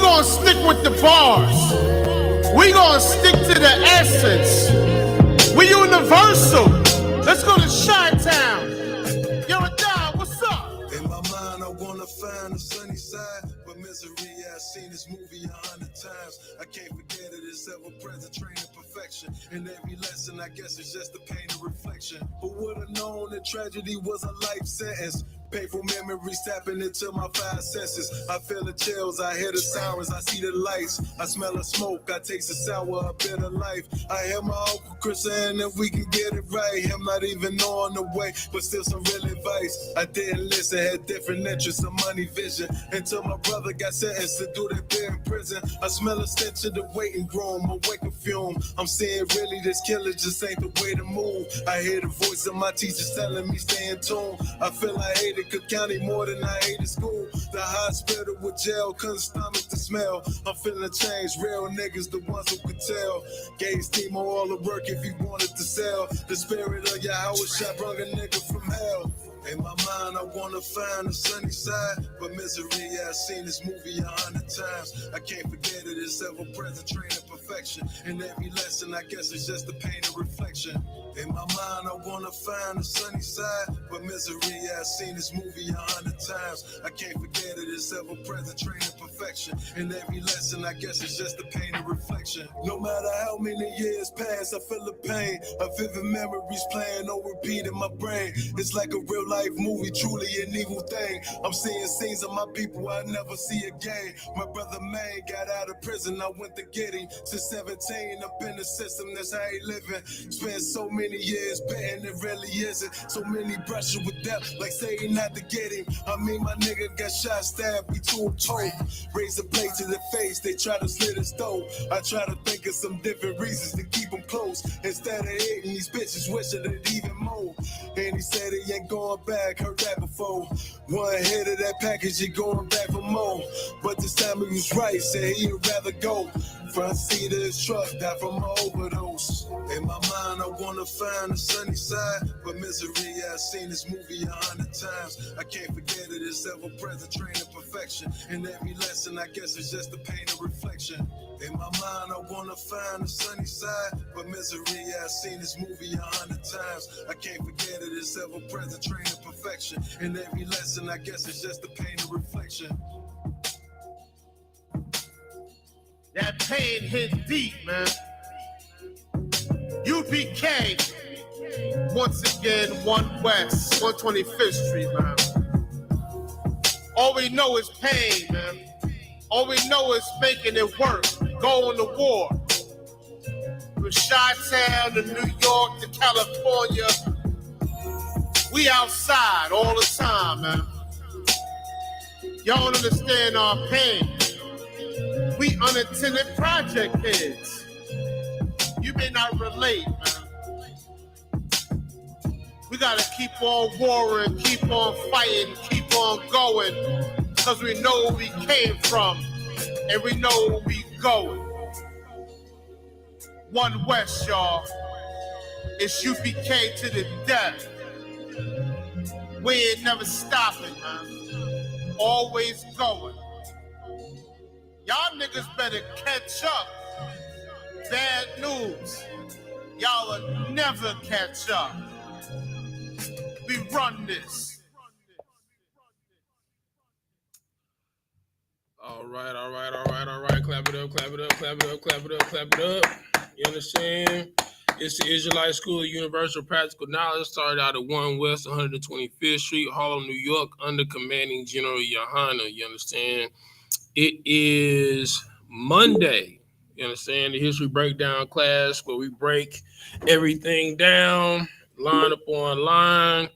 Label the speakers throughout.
Speaker 1: gonna stick with the bars. We gonna stick to the essence. We universal. Let's go to Chi-Town. Yo, Don, what's up?
Speaker 2: In my mind, I wanna find the sunny side, but misery, I've seen this movie 100 times. I can't forget it, it's ever-present, training perfection. In every lesson, I guess it's just a pain of reflection. Who would've known that tragedy was a life sentence? Painful memories tapping into my five senses. I feel the chills, I hear the sirens, I see the lights. I smell the smoke, I taste the sour, a bitter life. I hear my Uncle Chris saying that we can get it right. Him not even on the way, but still some real advice. I didn't listen, had different interests, some money vision. Until my brother got sentenced to do that bit in prison. I smell a stench of the waiting room, a wake of fume. I'm saying really this killer just ain't the way to move. I hear the voice of my teachers telling me stay in tune. I feel I hate it. Could County more than I hated school. The hospital with jail, couldn't stomach the smell. I'm feeling change, real niggas, the ones who could tell. Gave steam on all the work if you wanted to sell. The spirit of YAHANNA brung a nigga from hell. In my mind, I wanna find the sunny side, but misery, I've seen this movie 100 times. I can't forget it, it's ever-present, training perfection. In every lesson, I guess it's just a pain of reflection. In my mind, I wanna find the sunny side, but misery, I've seen this movie 100 times. I can't forget it, it's ever-present, training perfection. In every lesson, I guess it's just a pain of reflection. No matter how many years pass, I feel the pain of vivid memories playing on repeat in my brain. It's like a real life movie, truly an evil thing. I'm seeing scenes of my people I never see again. My brother May got out of prison, I went to get him. Since 17, up in the system, that's how he living. Spent so many years betting it really isn't. So many brushes with death, like saying not to get him. I mean, my nigga got shot, stabbed, we to him choke. Raise a blade to the face, they try to slit his throat. I try to think of some different reasons to keep him close. Instead of hitting these bitches, wishing it even more. And he said he ain't going back, heard that before. One hit of that package, he going back for more. But this time he was right, said he'd rather go. Front seat of his truck, died from an overdose. In my mind, I wanna find the sunny side, but misery, I've seen this movie 100 times. I can't forget it, it's ever-present, training perfection. In every lesson, I guess it's just a pain of reflection. In my mind, I wanna find the sunny side, but misery, I've seen this movie 100 times. I can't forget it, it's ever-present, training perfection. In every lesson, I guess it's just a pain of reflection.
Speaker 1: That pain hit deep, man. UPK, once again, 1 West, 125th Street, man. All we know is pain, man. All we know is making it work, going to war. From Chi-Town to New York to California, we outside all the time, man. Y'all don't understand our pain. We unintended project kids. You may not relate, man. We gotta keep on warring, keep on fighting, keep on going, because we know where we came from and we know where we going. 1 West, y'all. It's UPK to the death. We ain't never stopping, man. Always going. Y'all niggas better catch up. Bad news. Y'all will never catch up. We run this.
Speaker 3: All right. Clap it up, clap it up, clap it up, clap it up, clap it up. You understand? It's the Israelite School of Universal Practical Knowledge. Started out at 1 West 125th Street, Harlem, New York, under Commanding General YAHANNA. You understand? It is Monday. You understand? The history breakdown class where we break everything down, line upon line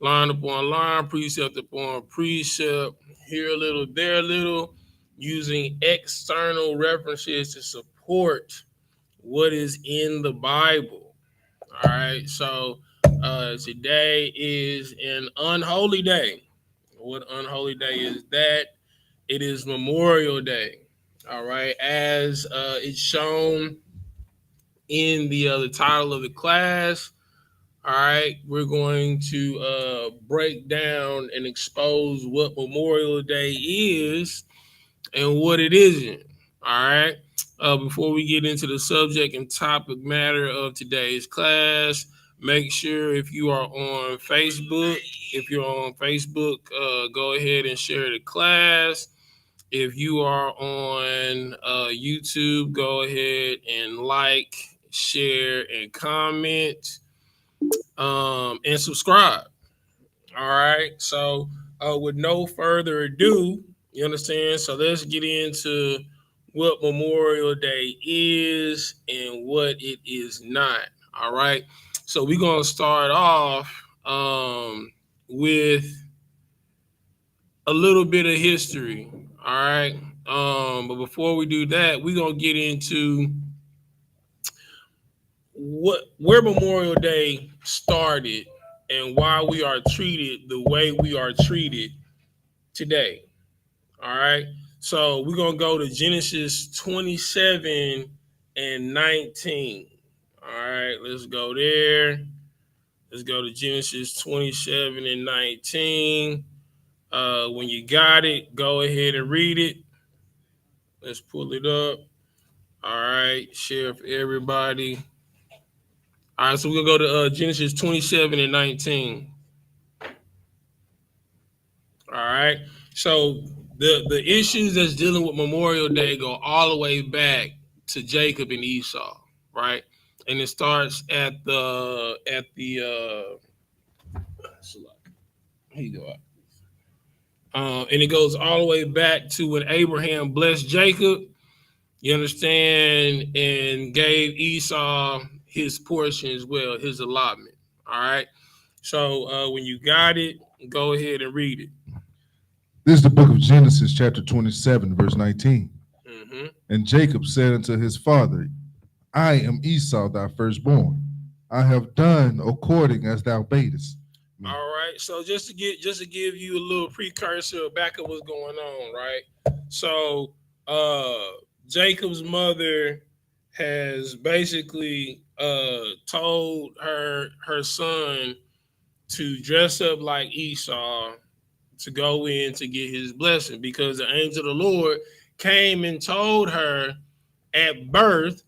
Speaker 3: upon line, precept upon precept, here a little, there a little, using external references to support what is in the Bible. All right, so today is an unholy day. What unholy day is that? It is Memorial Day. All right, as it's shown in the title of the class. All right, we're going to break down and expose what Memorial Day is and what it isn't. All right. Before we get into the subject and topic matter of today's class, make sure if you are on Facebook, go ahead and share the class. If you are on YouTube, go ahead and like, share, and comment, and subscribe. All right. So, with no further ado, you understand? So, let's get into what Memorial Day is and what it is not. All right. So, we're going to start off with a little bit of history. All right. But before we do that, we're going to get into where Memorial Day started and why we are treated the way we are treated today. All right. So we're going to go to Genesis 27 and 19. All right. Let's go there. Let's go to Genesis 27 and 19. When you got it, go ahead and read it. Let's pull it up. All right. Share for everybody. All right. So we're going to go to Genesis 27 and 19. All right. So the issues that's dealing with Memorial Day go all the way back to Jacob and Esau, right? And it starts at the here you go. And it goes all the way back to when Abraham blessed Jacob, you understand, and gave Esau his portion as well, his allotment. All right. So when you got it, go ahead and read it.
Speaker 2: This is the book of Genesis, chapter 27, verse 19.
Speaker 3: Mm-hmm.
Speaker 2: And Jacob said unto his father, I am Esau, thy firstborn. I have done according as thou badest me.
Speaker 3: All right. So just to give you a little precursor back of what's going on, right? So Jacob's mother has basically told her son to dress up like Esau to go in to get his blessing, because the angel of the Lord came and told her at birth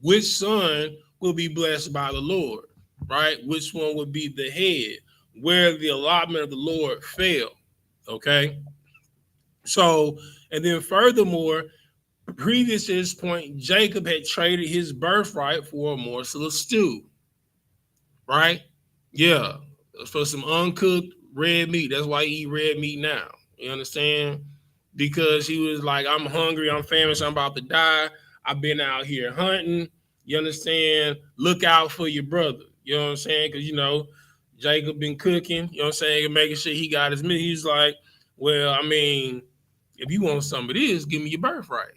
Speaker 3: which son will be blessed by the Lord, right? Which one would be the head, where the allotment of the Lord fell, okay? So, and then furthermore, previous to this point, Jacob had traded his birthright for a morsel of stew, right? Yeah, for some uncooked red meat. That's why he eat red meat now. You understand? Because he was like, I'm hungry, I'm famished, I'm about to die. I've been out here hunting. You understand? Look out for your brother. You know what I'm saying? Because, you know, Jacob been cooking, you know what I'm saying, and making sure he got his meat. He's like, well, I mean, if you want some of this, give me your birthright.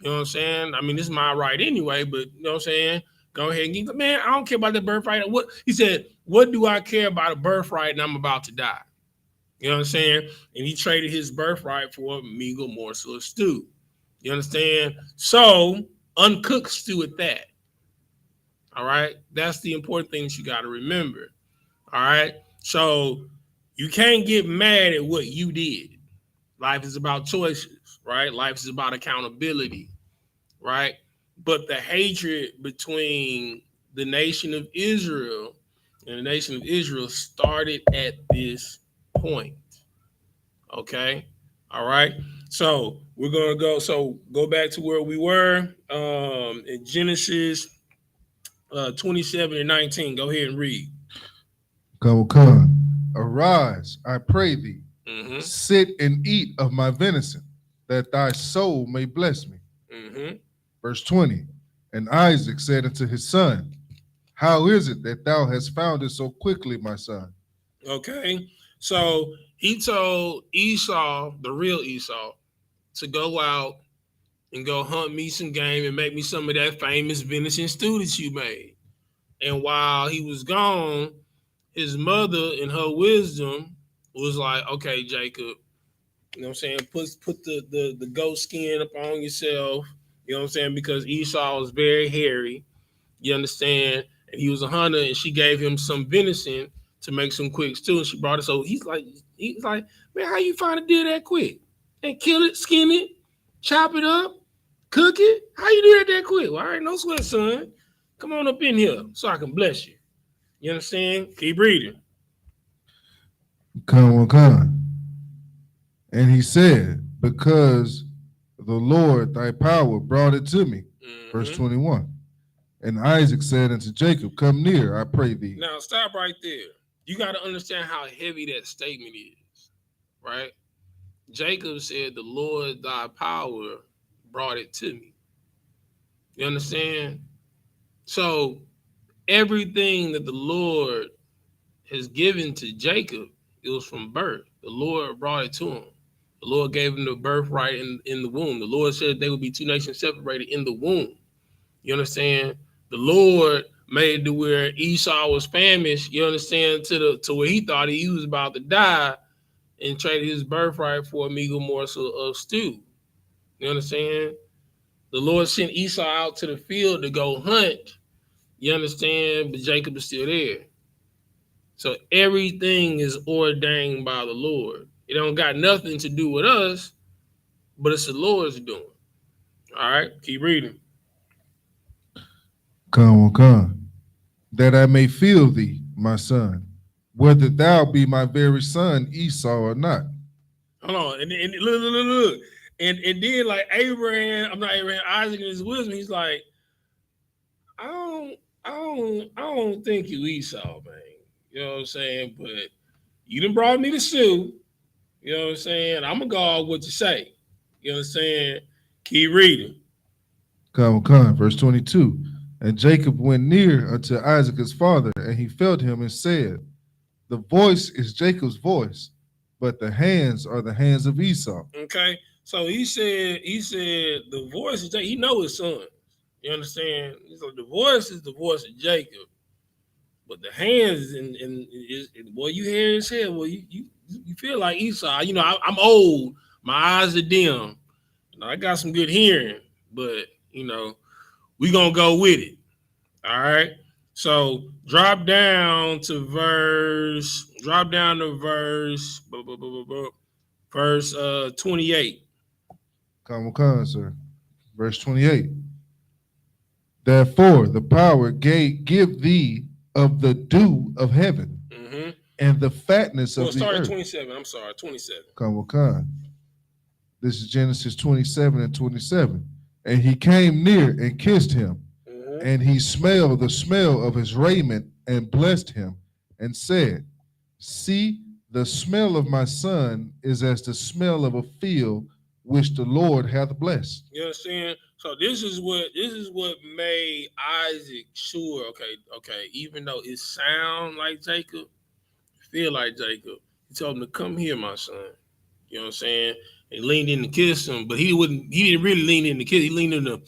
Speaker 3: You know what I'm saying? I mean, this is my right anyway, but you know what I'm saying? Go ahead and give, man, I don't care about the birthright. What he said, what do I care about a birthright and I'm about to die? You know what I'm saying? And he traded his birthright for a meager morsel of stew. You understand? So, uncooked stew at that. All right? That's the important thing that you got to remember. All right? So, you can't get mad at what you did. Life is about choices, right? Life is about accountability, right? But the hatred between the nation of Israel and the nation of Israel started at this point. Okay. All right. So we're going to go back to where we were in Genesis 27 and 19. Go ahead and read.
Speaker 2: Come, arise, I pray thee. Mm-hmm. Sit and eat of my venison, that thy soul may bless me. Mm-hmm. Verse 20, and Isaac said unto his son, how is it that thou hast found it so quickly, my son?
Speaker 3: Okay, so he told Esau, the real Esau, to go out and go hunt me some game and make me some of that famous venison stew that you made. And while he was gone, his mother, in her wisdom, was like, okay, Jacob, you know what I'm saying? Put the goat skin up on yourself, you know what I'm saying? Because Esau was very hairy, you understand? And he was a hunter, and she gave him some venison to make some quick stew, and she brought it. So he's like, man, how you find it did that quick? and kill it, skin it, chop it up, cook it. How you do that quick? Well, all right, no sweat, son. Come on up in here so I can bless you. You understand? Keep reading.
Speaker 2: Come. And he said, because the Lord thy power brought it to me. Verse 21. And Isaac said unto Jacob, come near, I pray thee.
Speaker 3: Now stop right there. You got to understand how heavy that statement is, right? Jacob said, the Lord thy power brought it to me. You understand? So everything that the Lord has given to Jacob, it was from birth. The Lord brought it to him. The Lord gave him the birthright in the womb. The Lord said they would be two nations separated in the womb. You understand? The Lord made to where Esau was famished, you understand, to where he thought he was about to die and traded his birthright for a meager morsel of stew. You understand? The Lord sent Esau out to the field to go hunt. You understand? But Jacob is still there. So everything is ordained by the Lord. It don't got nothing to do with us, but it's the Lord's doing. All right, keep reading.
Speaker 2: Come, that I may feel thee, my son, whether thou be my very son Esau or not.
Speaker 3: Hold on, and look. And then like Isaac in his wisdom, he's like, I don't think you Esau, man. You know what I'm saying? But you done brought me to stew. You know what I'm saying? I'm gonna go off what you say. You know what I'm saying? Keep reading.
Speaker 2: Come, verse 22. And Jacob went near unto Isaac his father, and he felt him and said, the voice is Jacob's voice, but the hands are the hands of Esau.
Speaker 3: Okay, so he said the voice is Jacob. He know his son. You understand? So the voice is the voice of Jacob, but the hands and boy, you hear his head. Well, you feel like Esau. You know, I'm old. My eyes are dim. I got some good hearing, but you know, we gonna go with it. All right. So drop down to verse 28.
Speaker 2: Come, sir. Verse 28. Therefore, the power give thee of the dew of heaven and the fatness of the earth.
Speaker 3: 27. I'm sorry, 27.
Speaker 2: Come. This is Genesis 27 and 27. And he came near and kissed him, and he smelled the smell of his raiment and blessed him and said, see, the smell of my son is as the smell of a field which the Lord hath blessed.
Speaker 3: You understand? So this is what made Isaac sure, okay, even though it sound like Jacob, feel like Jacob, he told him to come here, my son. You know what I'm saying? He leaned in to kiss him, but he didn't really lean in to kiss. He leaned in to,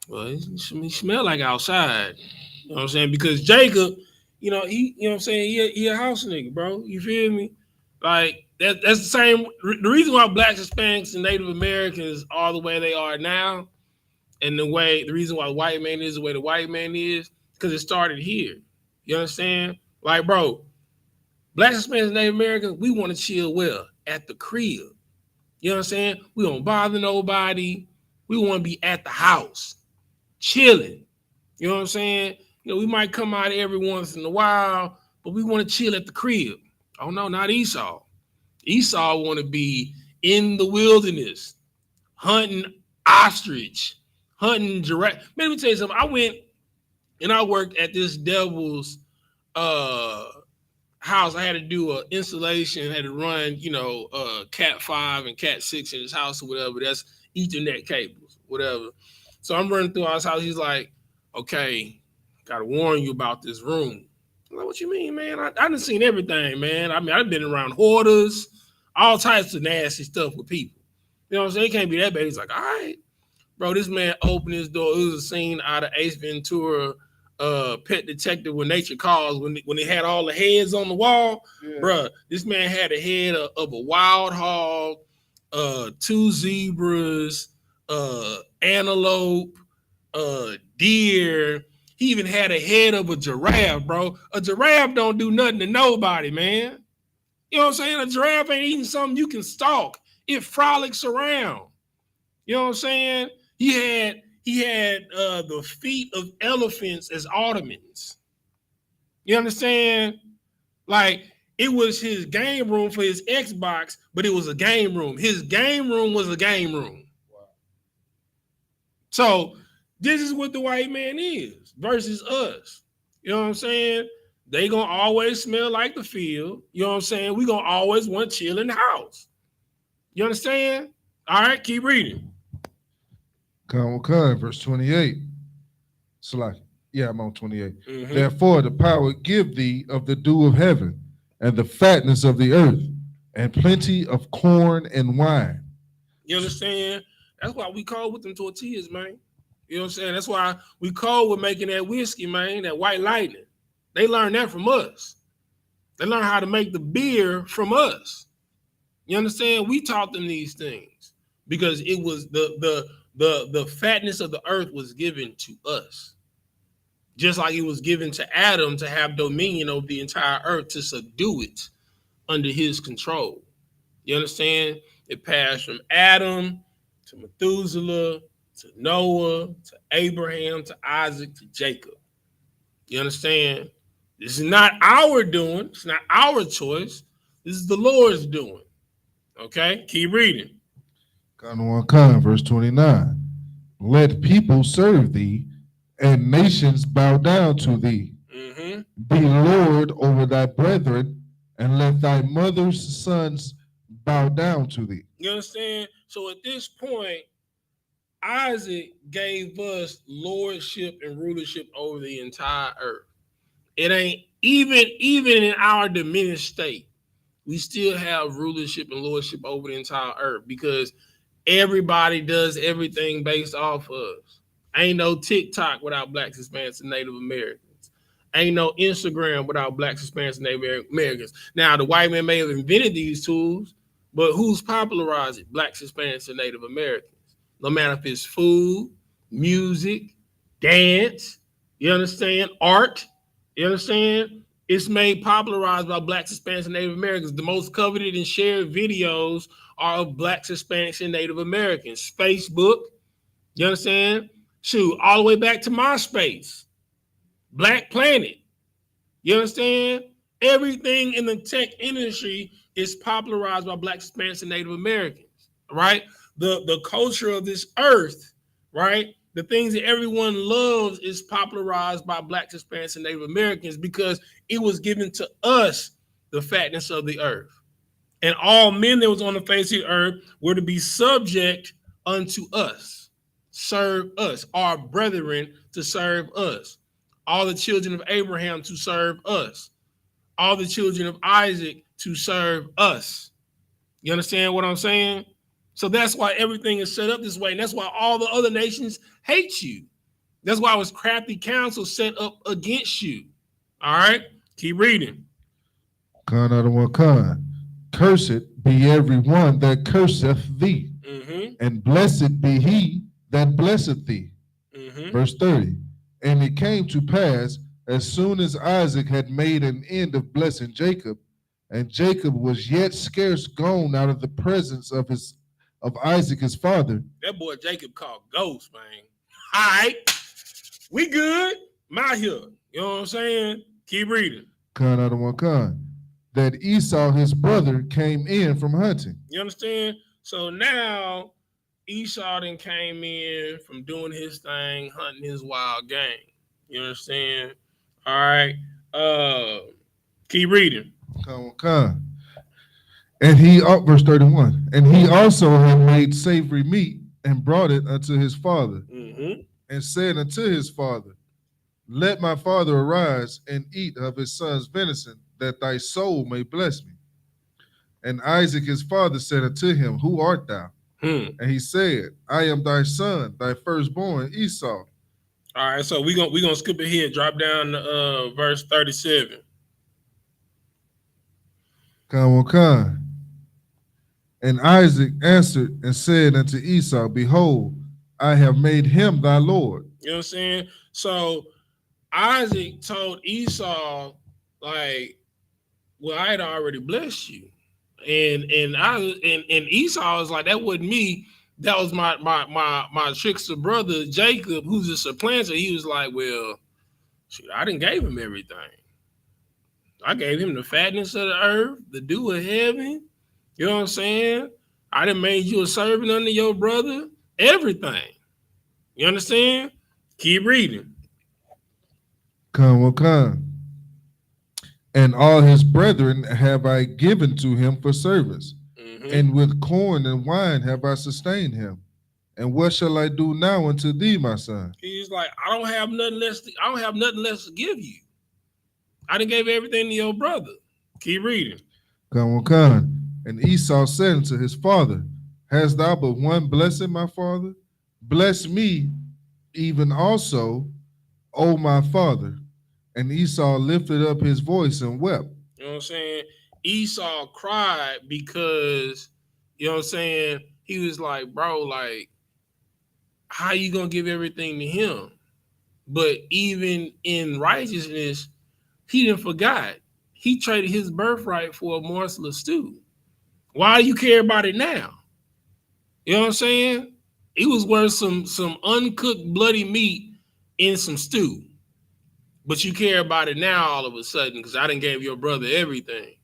Speaker 3: well, he smelled like outside. You know what I'm saying? Because Jacob, you know what I'm saying? He a house nigga, bro. You feel me? Like, that's the same. The reason why Blacks, Hispanics, and Native Americans are the way they are now, and the reason why the white man is the way the white man is, because it started here. You understand? Like, bro, Blacks, Hispanics, and Native Americans, we want to chill well at the crib. You know what I'm saying? We don't bother nobody. We want to be at the house, chilling. You know what I'm saying? You know, we might come out every once in a while, but we want to chill at the crib. Oh no, not Esau. Esau want to be in the wilderness, hunting ostrich, hunting giraffe. Man, let me tell you something. I went and I worked at this devil's house. I had to do an installation, had to run, Cat 5 and Cat 6 in his house or whatever. That's Ethernet cables, whatever. So I'm running through his house. He's like, okay, gotta warn you about this room. I'm like, what you mean, man? I done seen everything, man. I mean, I've been around hoarders, all types of nasty stuff with people. You know what I'm saying? It can't be that bad. He's like, all right. Bro, this man opened his door. It was a scene out of Ace Ventura, Pet Detective When Nature Calls, when they had all the heads on the wall. Yeah. Bro, this man had a head of a wild hog, 2 zebras, antelope, deer. He even had a head of a giraffe, bro. A giraffe don't do nothing to nobody, man. You know what I'm saying? A giraffe ain't eating something you can stalk. It frolics around. You know what I'm saying? He had the feet of elephants as ottomans. You understand? Like, it was his game room for his Xbox, but it was a game room. His game room was a game room. Wow. So this is what the white man is versus us. You know what I'm saying? They gonna always smell like the field. You know what I'm saying? We gonna always want to chill in the house. You understand? All right, keep reading.
Speaker 2: Verse 28. I'm on 28. Mm-hmm. Therefore, the power give thee of the dew of heaven, and the fatness of the earth, and plenty of corn and wine.
Speaker 3: You understand? That's why we call with them tortillas, man. You know what I'm saying? That's why we call with making that whiskey, man, that white lightning. They learned that from us. They learned how to make the beer from us. You understand? We taught them these things because it was the fatness of the earth was given to us. Just like it was given to Adam to have dominion over the entire earth, to subdue it under his control. You understand? It passed from Adam to Methuselah to Noah to Abraham to Isaac to Jacob. You understand? This is not our doing. It's not our choice. This is the Lord's doing. Okay? Keep reading.
Speaker 2: Verse 29. Let people serve thee, and nations bow down to thee. Mm-hmm. Be Lord over thy brethren, and let thy mother's sons bow down to thee.
Speaker 3: You understand? So at this point, Isaac gave us lordship and rulership over the entire earth. It ain't even in our diminished state, we still have rulership and lordship over the entire earth because everybody does everything based off of us. Ain't no TikTok without Blacks, Hispanics, and Native Americans. Ain't no Instagram without Blacks, Hispanics, and Native Americans. Now, the white man may have invented these tools, but who's popularized it? Blacks, Hispanics, and Native Americans. No matter if it's food, music, dance, you understand, art, you understand? It's made popularized by Blacks, Hispanics, and Native Americans. The most coveted and shared videos are of Blacks, Hispanics, and Native Americans. Facebook, you understand? Shoot, all the way back to MySpace. Black Planet, you understand? Everything in the tech industry is popularized by Blacks, Hispanics, and Native Americans, right? The culture of this earth, right? The things that everyone loves is popularized by Blacks, Hispanics, and Native Americans because it was given to us, the fatness of the earth. And all men that was on the face of the earth were to be subject unto us, serve us, our brethren to serve us, all the children of Abraham to serve us, all the children of Isaac to serve us. You understand what I'm saying? So that's why everything is set up this way. And that's why all the other nations hate you. That's why it was crafty counsel set up against you. All right, keep reading.
Speaker 2: Cursed be every one that curseth thee, mm-hmm. and blessed be he that blesseth thee. Mm-hmm. Verse 30. And it came to pass, as soon as Isaac had made an end of blessing Jacob, and Jacob was yet scarce gone out of the presence of Isaac his father.
Speaker 3: That boy Jacob called ghost, man. All right, we good. My here. You know what I'm saying? Keep reading.
Speaker 2: That Esau his brother came in from hunting.
Speaker 3: You understand? So now Esau then came in from doing his thing, hunting his wild game. You understand? All right. Keep reading.
Speaker 2: And he, verse 31, and he also had made savory meat and brought it unto his father, mm-hmm. and said unto his father, let my father arise and eat of his son's venison, that thy soul may bless me. And Isaac his father said unto him, who art thou? And he said, I am thy son, thy firstborn Esau.
Speaker 3: All right, so we're gonna skip ahead, drop down to verse 37.
Speaker 2: And Isaac answered and said unto Esau, behold, I have made him thy Lord.
Speaker 3: You know what I'm saying? So Isaac told Esau, like, well, I had already blessed you. And Esau was like, that wasn't me. That was my trickster brother Jacob, who's a supplanter. He was like, well, shoot, I didn't gave him everything. I gave him the fatness of the earth, the dew of heaven. You know what I'm saying? I done made you a servant under your brother. Everything. You understand? Keep reading.
Speaker 2: Come. And all his brethren have I given to him for service, and with corn and wine have I sustained him. And what shall I do now unto thee, my son?
Speaker 3: He's like, I don't have nothing less to give you. I done gave everything to your brother. Keep reading.
Speaker 2: Come. And Esau said unto his father, hast thou but one blessing, my father? Bless me even also, O my father. And Esau lifted up his voice and wept.
Speaker 3: You know what I'm saying? Esau cried because, you know what I'm saying, he was like, bro, like, how you gonna give everything to him? But even in righteousness, he didn't forgot. He traded his birthright for a morsel of stew. Why do you care about it now? You know what I'm saying? It was worth some uncooked bloody meat in some stew. But you care about it now all of a sudden because I done gave your brother everything.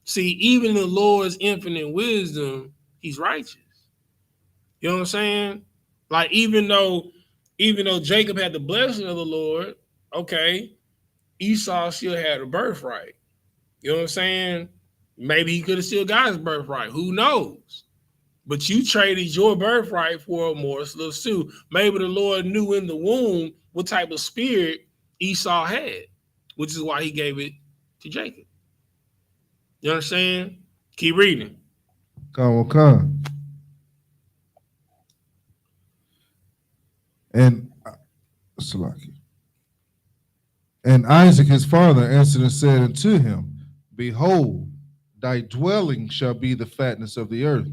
Speaker 3: See, even in the Lord's infinite wisdom, he's righteous. You know what I'm saying? Like, even though Jacob had the blessing of the Lord, okay, Esau still had a birthright. You know what I'm saying? Maybe he could have still got his birthright. Who knows? But you traded your birthright for a morsel of stew. Maybe the Lord knew in the womb what type of spirit Esau had, which is why he gave it to Jacob. You understand? Keep reading.
Speaker 2: Come. And Isaac his father answered and said unto him, behold, thy dwelling shall be the fatness of the earth,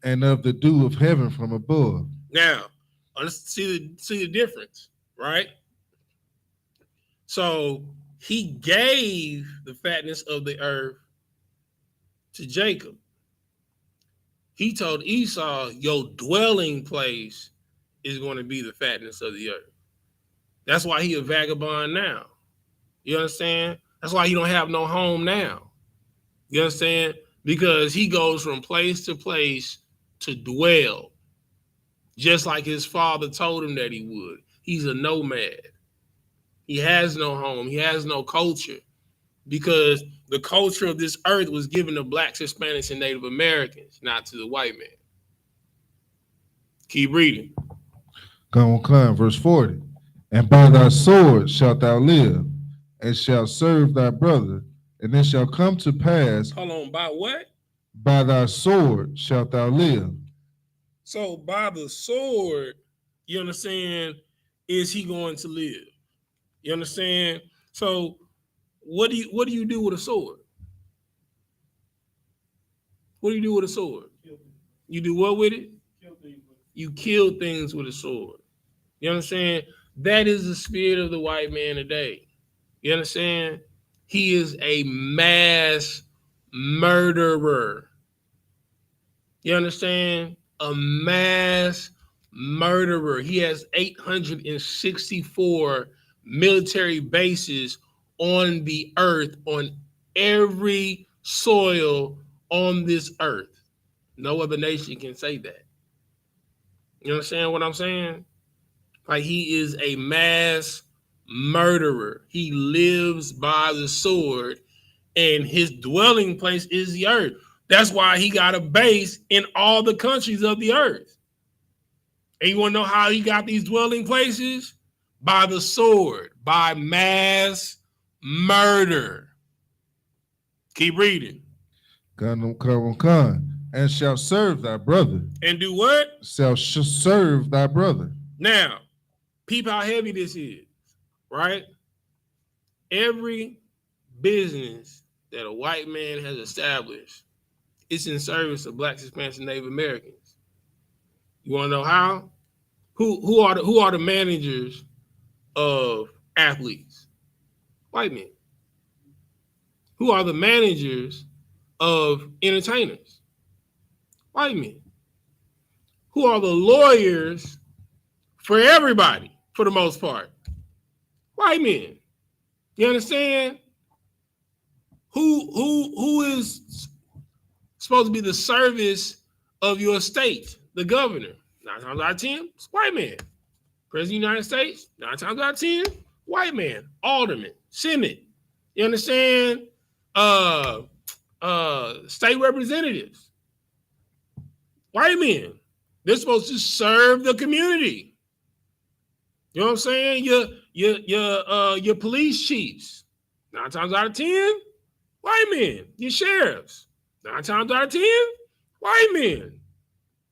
Speaker 2: and of the dew of heaven from above.
Speaker 3: Now, let's see the difference, right? So he gave the fatness of the earth to Jacob. He told Esau, your dwelling place is going to be the fatness of the earth. That's why he a vagabond now. You understand? That's why he don't have no home now. You understand? Because he goes from place to place to dwell, just like his father told him that he would. He's a nomad. He has no home. He has no culture because the culture of this earth was given to blacks, Hispanics, and Native Americans, not to the white man. Keep reading.
Speaker 2: Come, verse 40. And by thy sword shalt thou live, and shalt serve thy brother, and it shall come to pass.
Speaker 3: Hold on, by what?
Speaker 2: By thy sword shalt thou live.
Speaker 3: So by the sword, you understand, is he going to live? You understand? So what do you do with a sword? What do you do with a sword? You do what with it? You kill things with a sword. You understand? That is the spirit of the white man today. You understand? He is a mass murderer. You understand? A mass murderer. He has 864 military bases on the earth, on every soil on this earth. No other nation can say that. You understand what I'm saying? Like, he is a mass murderer. He lives by the sword, and his dwelling place is the earth. That's why he got a base in all the countries of the earth. And you want to know how he got these dwelling places? By the sword, by mass murder. Keep reading.
Speaker 2: And shall serve thy brother.
Speaker 3: And do what?
Speaker 2: Shall serve thy brother.
Speaker 3: Now, peep how heavy this is, right? Every business that a white man has established is in service of blacks, Hispanics, and Native Americans. You want to know how? Who are the managers of athletes? White men. Who are the managers of entertainers? White men. Who are the lawyers for everybody, for the most part? White men. You understand? Who is supposed to be the service of your state? The governor. 9 times out of 10, it's white man. President of the United States, 9 times out of 10, white man. Alderman, Senate. You understand? State representatives. White men. They're supposed to serve the community. You know what I'm saying? Your police chiefs, 9 times out of 10, white men. Your sheriffs, 9 times out of 10, white men.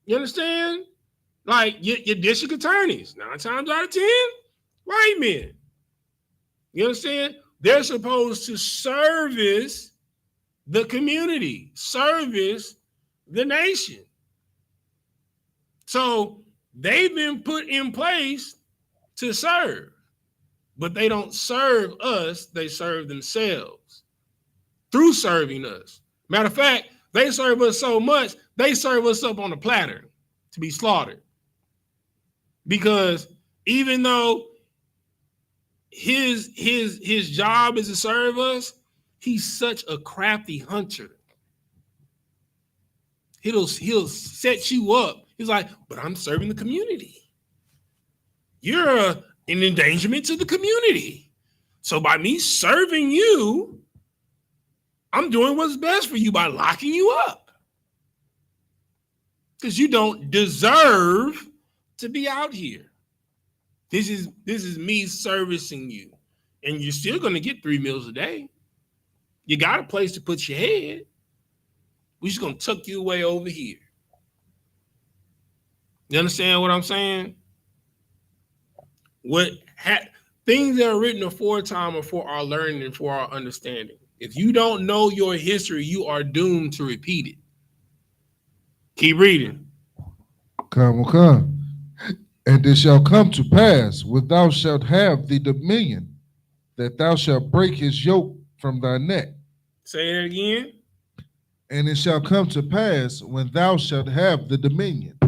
Speaker 3: You understand? Like your district attorneys, 9 times out of 10, white men. You understand? They're supposed to service the community, service the nation. So they've been put in place to serve, but they don't serve us, they serve themselves through serving us. Matter of fact, they serve us so much, they serve us up on a platter to be slaughtered. Because even though his job is to serve us, he's such a crafty hunter. He'll set you up. He's like, but I'm serving the community. You're an endangerment to the community. So by me serving you, I'm doing what's best for you by locking you up. Because you don't deserve to be out here. This is me servicing you. And you're still going to get 3 meals a day. You got a place to put your head. We're just going to tuck you away over here. You understand what I'm saying? Things that are written aforetime are for our learning and for our understanding. If you don't know your history, you are doomed to repeat it. Keep reading.
Speaker 2: Come. And it shall come to pass, when thou shalt have the dominion, that thou shalt break his yoke from thy neck.
Speaker 3: Say it again.
Speaker 2: And it shall come to pass, when thou shalt have the dominion,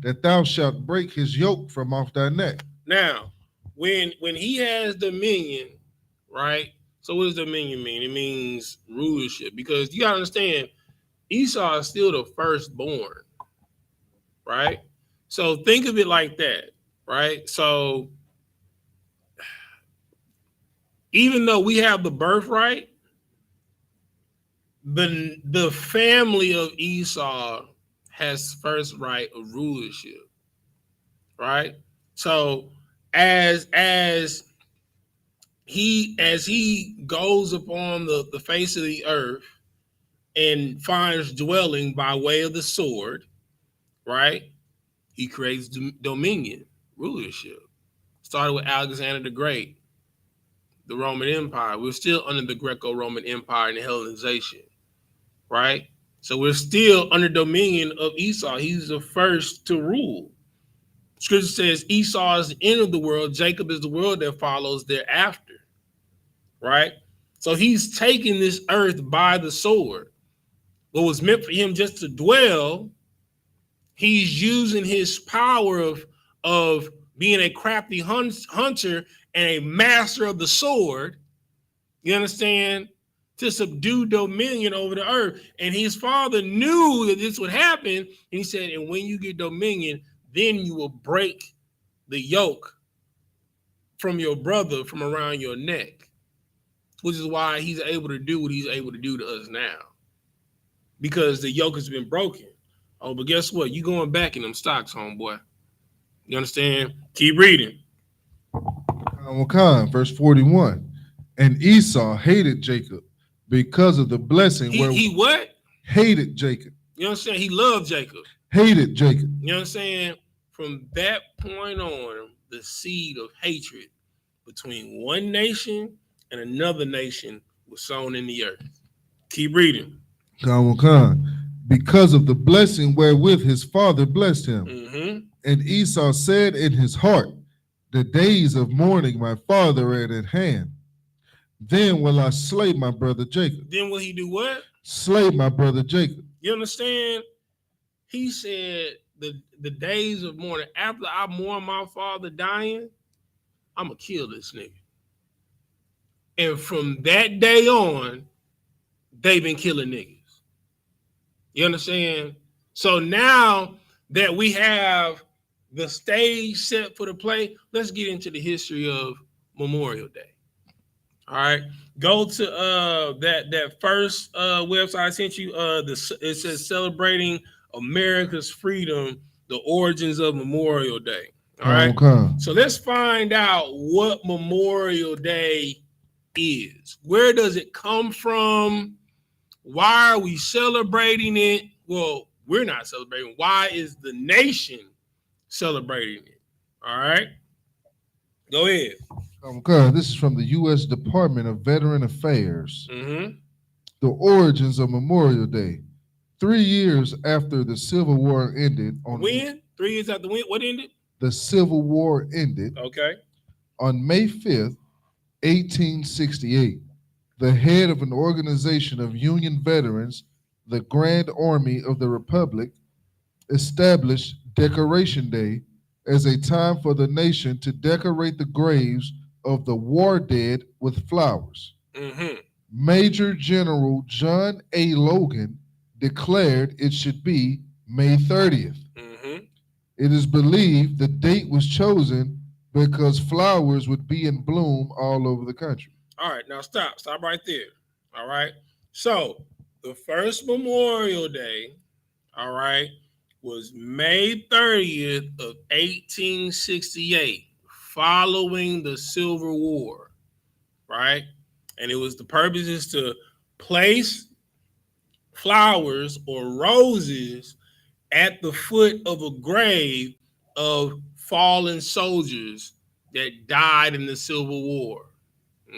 Speaker 2: that thou shalt break his yoke from off thy neck.
Speaker 3: Now, when he has dominion, right? So what does dominion mean? It means rulership. Because you gotta understand, Esau is still the firstborn, right? So think of it like that, right? So even though we have the birthright, the family of Esau has first right of rulership, right? So as he goes upon the face of the earth and finds dwelling by way of the sword, right? He creates dominion, rulership. Started with Alexander the Great, the Roman Empire. We're still under the Greco-Roman Empire and the Hellenization, right? So we're still under dominion of Esau. He's the first to rule. Scripture says Esau is the end of the world. Jacob is the world that follows thereafter, right? So he's taking this earth by the sword. What was meant for him just to dwell, he's using his power of being a crafty hunter and a master of the sword, you understand, to subdue dominion over the earth. And his father knew that this would happen. And he said, and when you get dominion, then you will break the yoke from your brother from around your neck, which is why he's able to do what he's able to do to us now, because the yoke has been broken. Oh, but guess what? You going back in them stocks, homeboy. You understand? Keep reading.
Speaker 2: Verse 41. And Esau hated Jacob because of the blessing.
Speaker 3: He what?
Speaker 2: Hated Jacob.
Speaker 3: You know what I'm saying? He loved Jacob.
Speaker 2: Hated Jacob.
Speaker 3: You know what I'm saying? From that point on, the seed of hatred between one nation and another nation was sown in the earth. Keep reading.
Speaker 2: Because of the blessing wherewith his father blessed him.
Speaker 3: Mm-hmm.
Speaker 2: And Esau said in his heart, the days of mourning my father are at hand. Then will I slay my brother Jacob.
Speaker 3: Then will he do what?
Speaker 2: Slay my brother Jacob.
Speaker 3: You understand? He said the days of mourning, after I mourn my father dying, I'm going to kill this nigga. And from that day on, they've been killing niggas. You understand? So now that we have the stage set for the play, let's get into the history of Memorial Day. All right, go to that first website I sent you. It says celebrating America's freedom, the origins of Memorial Day. All right,
Speaker 2: Okay.
Speaker 3: so let's find out what Memorial Day is. Where does it come from? Why are we celebrating it? Well, we're not celebrating. Why is the nation celebrating it? All right, go ahead.
Speaker 2: Okay, this is from the U.S. Department of Veteran Affairs.
Speaker 3: Mm-hmm.
Speaker 2: The origins of Memorial Day. 3 years after the Civil War ended.
Speaker 3: When? 3 years after when? What ended?
Speaker 2: The Civil War ended.
Speaker 3: Okay.
Speaker 2: On May 5th, 1868, the head of an organization of Union veterans, the Grand Army of the Republic, established Decoration Day as a time for the nation to decorate the graves of the war dead with flowers.
Speaker 3: Mm-hmm.
Speaker 2: Major General John A. Logan declared it should be May 30th.
Speaker 3: Mm-hmm.
Speaker 2: It is believed the date was chosen because flowers would be in bloom all over the country.
Speaker 3: All right, now stop right there. All right. So the first Memorial Day, all right, was May 30th of 1868, following the Civil War, right? And it was the purpose is to place flowers or roses at the foot of a grave of fallen soldiers that died in the Civil War.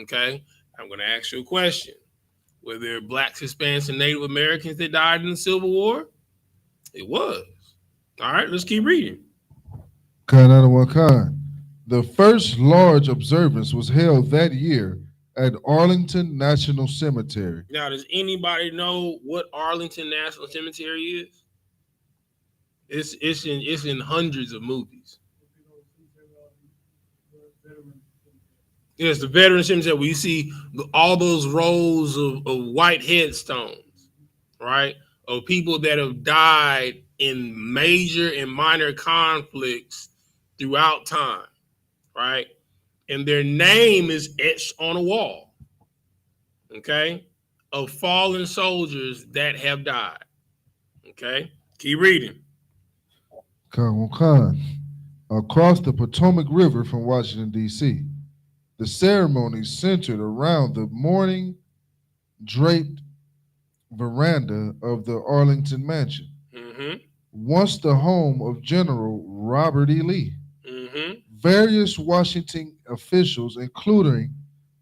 Speaker 3: Okay, I'm going to ask you a question. Were there blacks, Hispanics, and Native Americans that died in the Civil War? It was. All right, let's keep reading.
Speaker 2: Kind out of one kind. The first large observance was held that year at Arlington National Cemetery.
Speaker 3: Now, does anybody know what Arlington National Cemetery is? It's in hundreds of movies. Yes, the veteran cemetery where you see all those rows of white headstones, right? Of people that have died in major and minor conflicts throughout time, right? And their name is etched on a wall, okay, of fallen soldiers that have died. Okay, keep reading.
Speaker 2: Across the Potomac River from Washington, D.C., the ceremony centered around the mourning draped veranda of the Arlington Mansion, once the home of General Robert E. Lee. Various Washington officials, including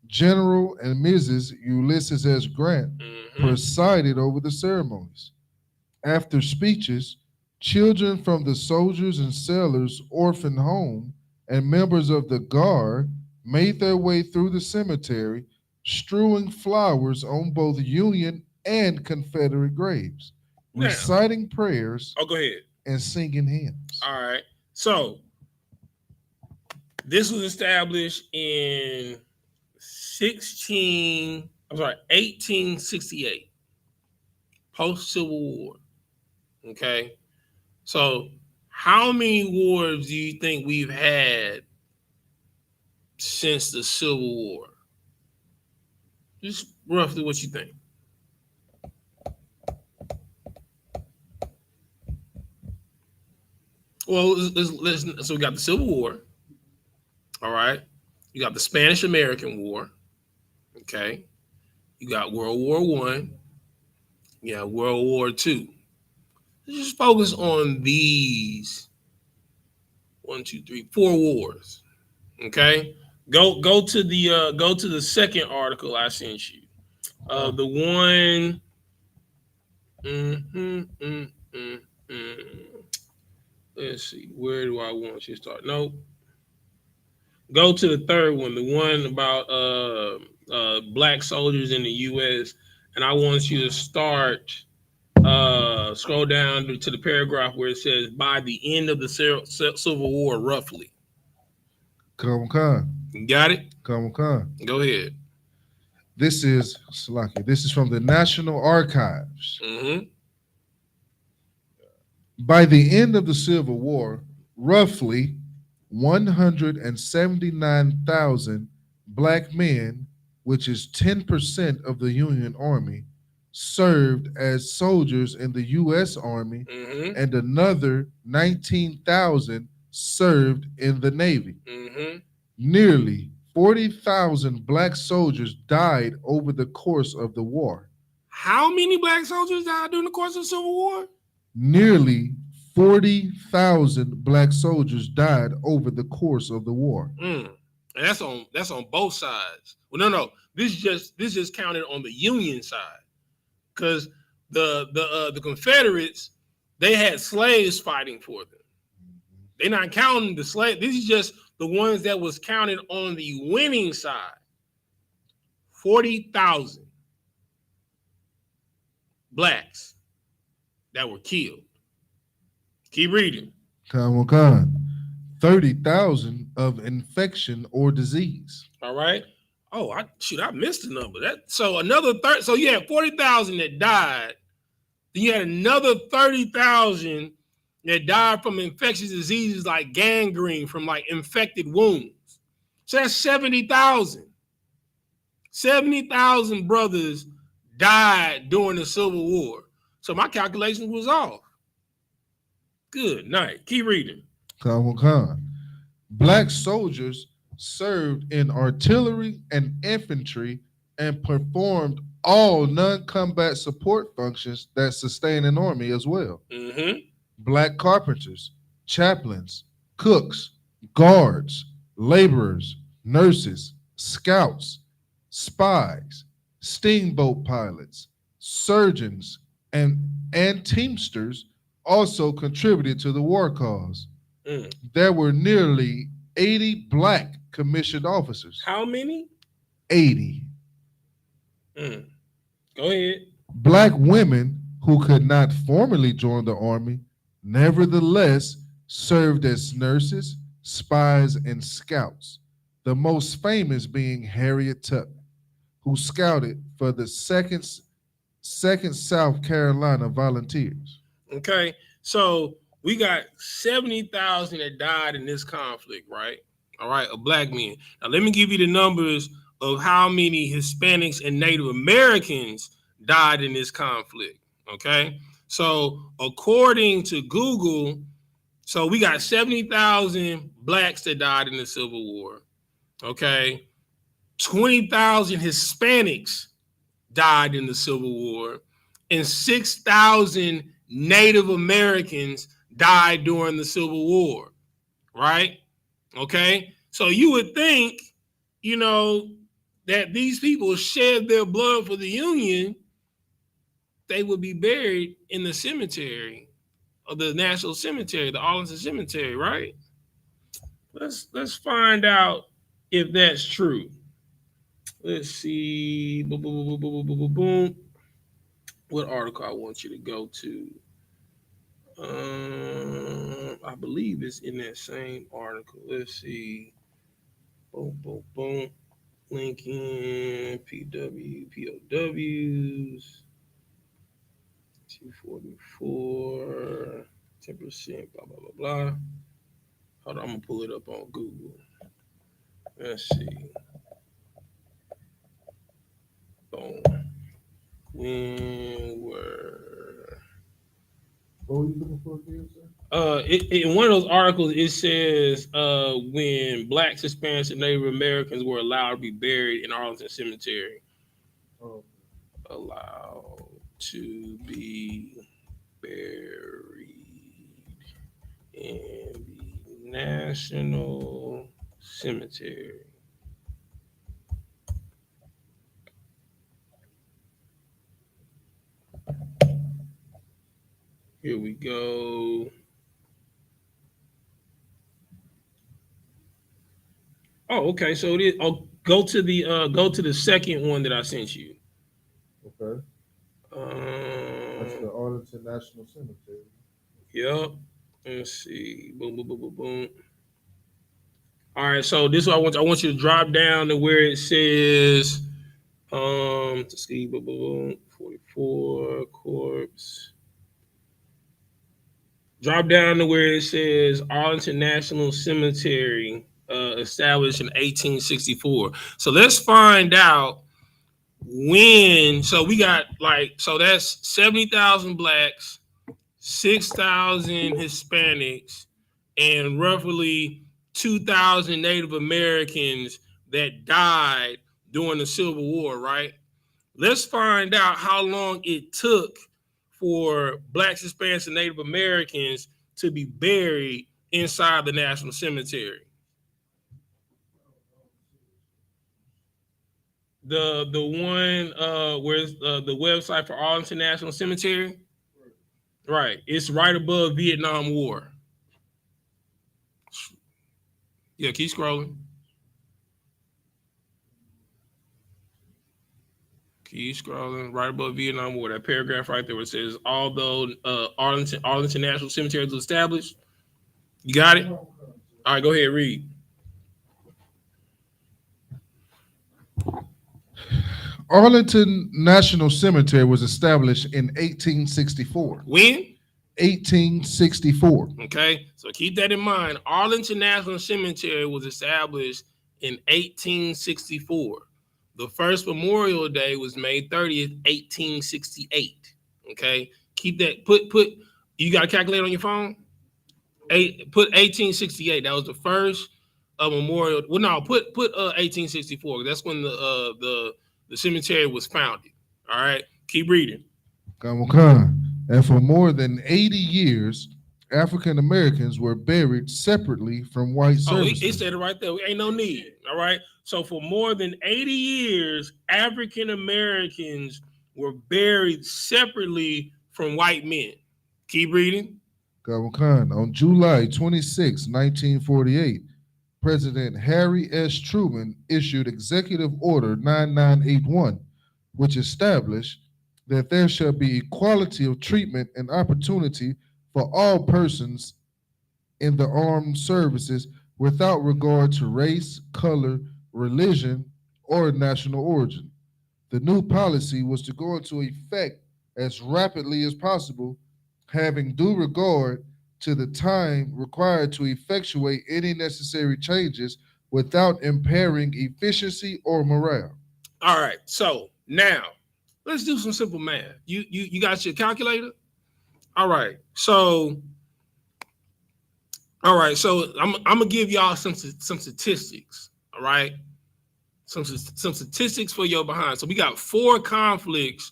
Speaker 2: General and Mrs. Ulysses S. Grant, presided over the ceremonies. After speeches, children from the Soldiers and Sailors Orphan Home and members of the Guard made their way through the cemetery, strewing flowers on both Union and Confederate graves, reciting prayers
Speaker 3: go ahead.
Speaker 2: And singing hymns.
Speaker 3: All right. So this was established in 1868, post-Civil War. Okay. So how many wars do you think we've had since the Civil War? Just roughly what you think. Well, so we got the Civil War. All right. You got the Spanish-American War. Okay. You got World War I. You got World War II. Let's just focus on these 4 wars. Okay. Go to the second article I sent you. The one. Let's see. Where do I want you to start? Nope. Go to the third one. The one about black soldiers in the U.S. And I want you to start scroll down to the paragraph where it says by the end of the Civil War, roughly.
Speaker 2: Come.
Speaker 3: You got it?
Speaker 2: Come.
Speaker 3: Go ahead.
Speaker 2: This is Salaki. This is from the National Archives.
Speaker 3: Mm-hmm.
Speaker 2: By the end of the Civil War, roughly 179,000 black men, which is 10% of the Union Army, served as soldiers in the U.S. Army,
Speaker 3: Mm-hmm.
Speaker 2: and another 19,000 served in the Navy.
Speaker 3: Mm-hmm.
Speaker 2: Nearly 40,000 black soldiers died over the course of the war.
Speaker 3: How many black soldiers died during the course of the Civil War?
Speaker 2: Nearly 40,000 black soldiers died over the course of the war.
Speaker 3: And that's on both sides. Well, no. This just counted on the Union side, because the Confederates, they had slaves fighting for them. They're not counting the slaves. This is just the ones that was counted on the winning side. 40,000 blacks that were killed. Keep reading.
Speaker 2: Khan. 30,000 of infection or disease.
Speaker 3: All right. Oh, I missed the number. So another 30. So you had 40,000 that died. Then you had another 30,000 that died from infectious diseases like gangrene, from like infected wounds. So that's 70,000. 70,000 brothers died during the Civil War. So my calculation was off. Good night. Keep reading.
Speaker 2: Khan. Black soldiers served in artillery and infantry and performed all non-combat support functions that sustain an army as well.
Speaker 3: Mm-hmm.
Speaker 2: Black carpenters, chaplains, cooks, guards, laborers, nurses, scouts, spies, steamboat pilots, surgeons, and teamsters also contributed to the war cause. There were nearly 80 black commissioned officers.
Speaker 3: How many?
Speaker 2: 80.
Speaker 3: Go ahead.
Speaker 2: Black women who could not formally join the army nevertheless served as nurses, spies, and scouts, the most famous being Harriet Tubman, who scouted for the second South Carolina Volunteers.
Speaker 3: Okay, so we got 70,000 that died in this conflict, right? All right, of black men. Now let me give you the numbers of how many Hispanics and Native Americans died in this conflict. Okay, so according to Google, so we got 70,000 blacks that died in the Civil War. Okay, 20,000 Hispanics died in the Civil War, and 6,000 Native Americans died during the Civil War, right? Okay, so you would think, that these people shed their blood for the Union, they would be buried in the cemetery, or the National Cemetery, the Arlington Cemetery, right? Let's find out if that's true. Let's see. Boom, boom, boom, boom, boom, boom, boom. What article I want you to go to? I believe it's in that same article. Let's see. Boom, boom, boom. Lincoln, PW, POWs, 244, 10%, blah, blah, blah, blah. Hold on, I'm going to pull it up on Google. Let's see. Boom. When were...
Speaker 2: What were you looking for again, sir?
Speaker 3: In one of those articles, it says when blacks, Hispanics, and Native Americans were allowed to be buried in Arlington Cemetery.
Speaker 2: Oh.
Speaker 3: Allowed to be buried in the National Cemetery. Here we go. Oh, okay. So it is. Oh, Go to the second one that I sent you.
Speaker 2: Okay. That's the Arlington National Cemetery.
Speaker 3: Yep. Let's see. Boom, boom, boom, boom, boom. All right. So this is what I want you to drop down to where it says, to see, boom, boom, boom, 44 corpse. Drop down to where it says Arlington National Cemetery, established in 1864. So let's find out when. So we got so that's 70,000 blacks, 6,000 Hispanics, and roughly 2,000 Native Americans that died during the Civil War, right? Let's find out how long it took for blacks, Hispanics, and Native Americans to be buried inside the National Cemetery. The one where's the website for Arlington National Cemetery? Right. It's right above Vietnam War. Yeah, keep scrolling. Keep scrolling. Right above Vietnam War. That paragraph right there where it says, although Arlington National Cemetery was established. You got it? All right, go ahead, read.
Speaker 2: Arlington National Cemetery was established in 1864.
Speaker 3: When?
Speaker 2: 1864.
Speaker 3: Okay, so keep that in mind. Arlington National Cemetery was established in 1864. The first Memorial Day was May 30th, 1868. Okay, keep that. Put. You got a calculator on your phone? Put 1868. That was the first memorial. Well, no, put 1864. That's when the cemetery was founded. All right, keep reading.
Speaker 2: And for more than 80 years, African Americans were buried separately from white services.
Speaker 3: It said it right there. Ain't no need. All right. So for more than 80 years, African Americans were buried separately from white men. Keep reading.
Speaker 2: On July 26, 1948, President Harry S. Truman issued Executive Order 9981, which established that there shall be equality of treatment and opportunity for all persons in the armed services without regard to race, color, religion, or national origin. The new policy was to go into effect as rapidly as possible, having due regard to the time required to effectuate any necessary changes without impairing efficiency or morale.
Speaker 3: All right, so now let's do some simple math. You got your calculator? All right, so I'm gonna give y'all some statistics. All right, some statistics for your behind. So we got 4 conflicts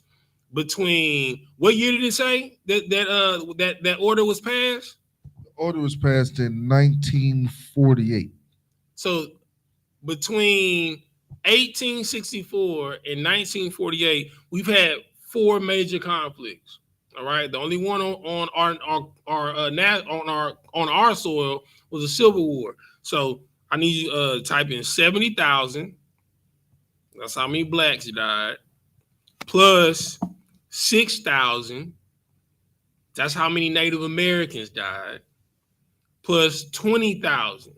Speaker 3: between. What year did it say that order was passed?
Speaker 2: The order was passed in 1948.
Speaker 3: So between 1864 and 1948, we've had 4 major conflicts. All right, the only one on our soil was a Civil War. So I need you to type in 70,000. That's how many blacks died. Plus 6,000. That's how many Native Americans died. Plus 20,000.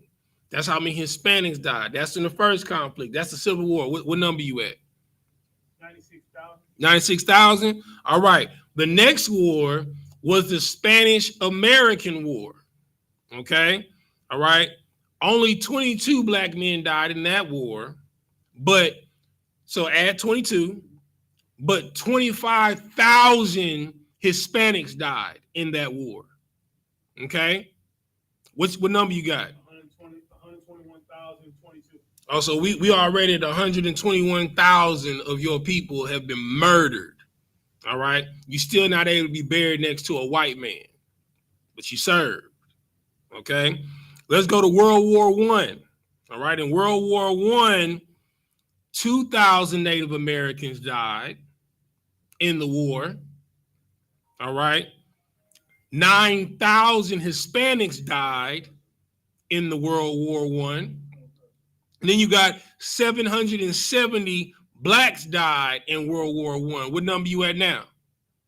Speaker 3: That's how many Hispanics died. That's in the first conflict. That's the Civil War. What number you at?
Speaker 4: 96,000.
Speaker 3: 96,000? All right. The next war was the Spanish-American War. Okay? All right? Only 22 black men died in that war. But, so add 22. But 25,000 Hispanics died in that war. Okay? What number you got?
Speaker 4: 121,022.
Speaker 3: Oh, so we already at 121,000 of your people have been murdered. All right. You still not able to be buried next to a white man, but you served. Okay. Let's go to World War I. All right. In World War I, 2,000 Native Americans died in the war. All right. 9,000 Hispanics died in the World War I. And then you got 770 blacks died in World War I. What number you at now?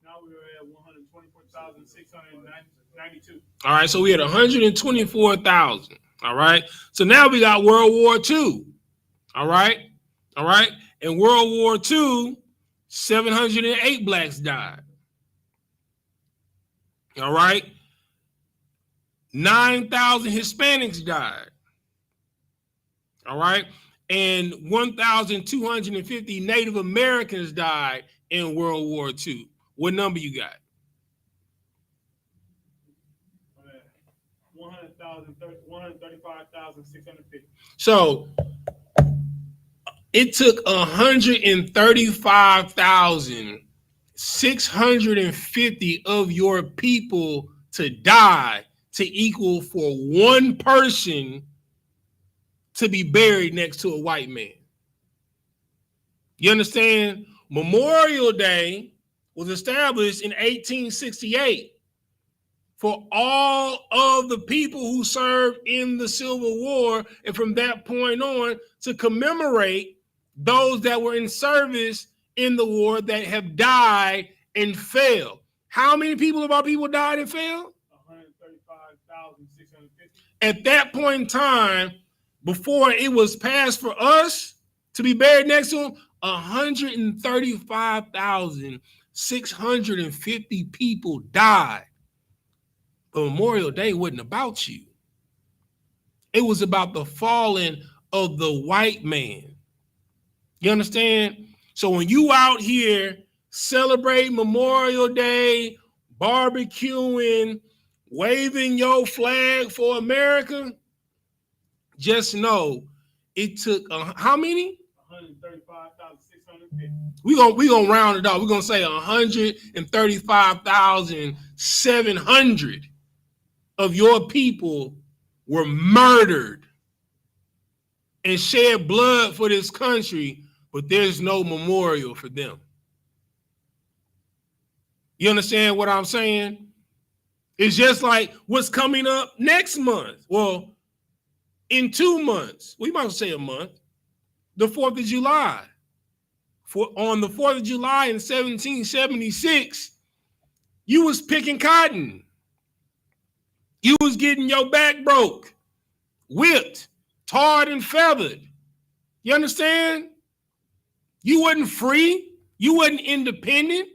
Speaker 4: Now we're at 124,692.
Speaker 3: All right, so we had 124,000. All right, so now we got World War II. All right. In World War II, 708 blacks died. All right. 9,000 Hispanics died. All right. And 1,250 Native Americans died in World War II. What number you got?
Speaker 4: 135,650.
Speaker 3: So it took 135,650 of your people to die to equal for one person to be buried next to a white man. You understand? Memorial Day was established in 1868 for all of the people who served in the Civil War, and from that point on to commemorate those that were in service in the war that have died and fell. How many people of our people died and fell?
Speaker 4: 135,650.
Speaker 3: At that point in time, before it was passed for us to be buried next to him, 135,650 people died. But Memorial Day wasn't about you. It was about the falling of the white man. You understand? So when you out here celebrating Memorial Day, barbecuing, waving your flag for America, just know it took how many?
Speaker 4: 135,650.
Speaker 3: We gonna round it off. We're gonna say 135,700 of your people were murdered and shed blood for this country, but there's no memorial for them. You understand what I'm saying? It's just like what's coming up next month. Well, in 2 months, we might say a month, the 4th of July. On the 4th of July in 1776, you was picking cotton. You was getting your back broke, whipped, tarred and feathered. You understand? You wasn't free. You wasn't independent.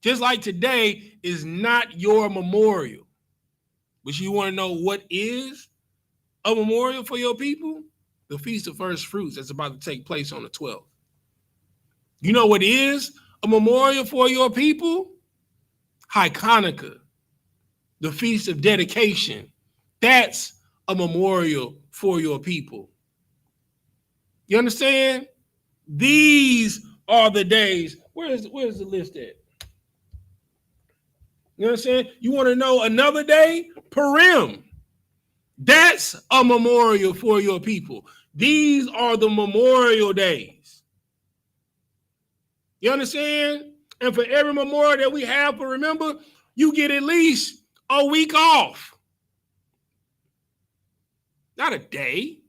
Speaker 3: Just like today is not your memorial. But you want to know what is a memorial for your people? The Feast of First Fruits that's about to take place on the 12th. You know what is a memorial for your people? Hanukkah, the Feast of Dedication. That's a memorial for your people. You understand? These are the days. Where's the list at? You know what I'm saying? You want to know another day? Purim. That's a memorial for your people. These are the memorial days. You understand? And for every memorial that we have to remember, you get at least a week off. Not a day.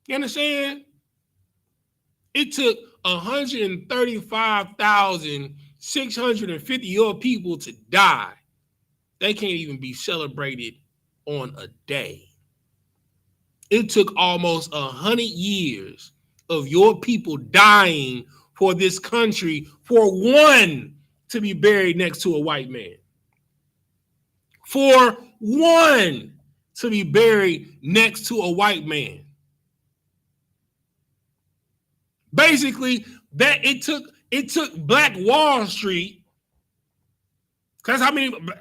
Speaker 3: You understand? It took 135,650 of your people to die. They can't even be celebrated on a day. It took almost 100 years of your people dying for this country for one to be buried next to a white man. For one to be buried next to a white man. Basically, that it took Black Wall Street, because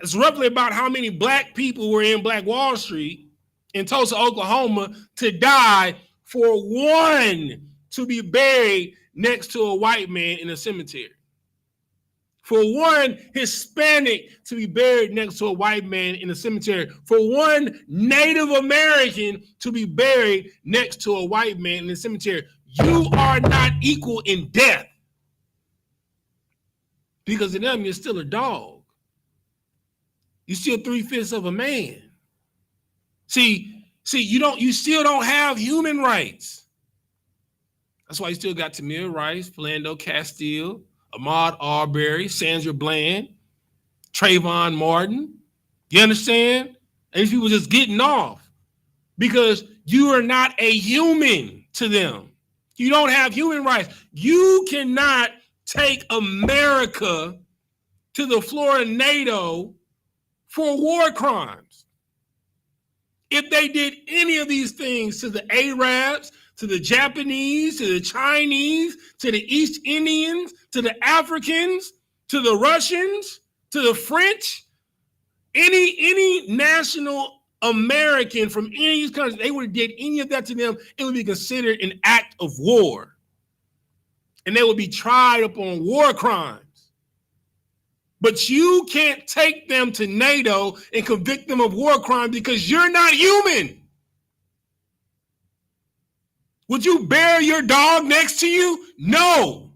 Speaker 3: it's roughly about how many black people were in Black Wall Street in Tulsa, Oklahoma, to die for one to be buried next to a white man in a cemetery. For one Hispanic to be buried next to a white man in a cemetery. For one Native American to be buried next to a white man in a cemetery. You are not equal in death. Because to them, you're still a dog. You're still 3/5 of a man. See, See, you still don't have human rights. That's why you still got Tamir Rice, Philando Castile, Ahmaud Arbery, Sandra Bland, Trayvon Martin. You understand? And these people just getting off because you are not a human to them. You don't have human rights. You cannot take America to the floor of NATO for war crimes. If they did any of these things to the Arabs, to the Japanese, to the Chinese, to the East Indians, to the Africans, to the Russians, to the French, any national American from any of these countries, they would have did any of that to them, it would be considered an act of war. And they would be tried upon war crimes. But you can't take them to NATO and convict them of war crimes because you're not human. Would you bury your dog next to you? No.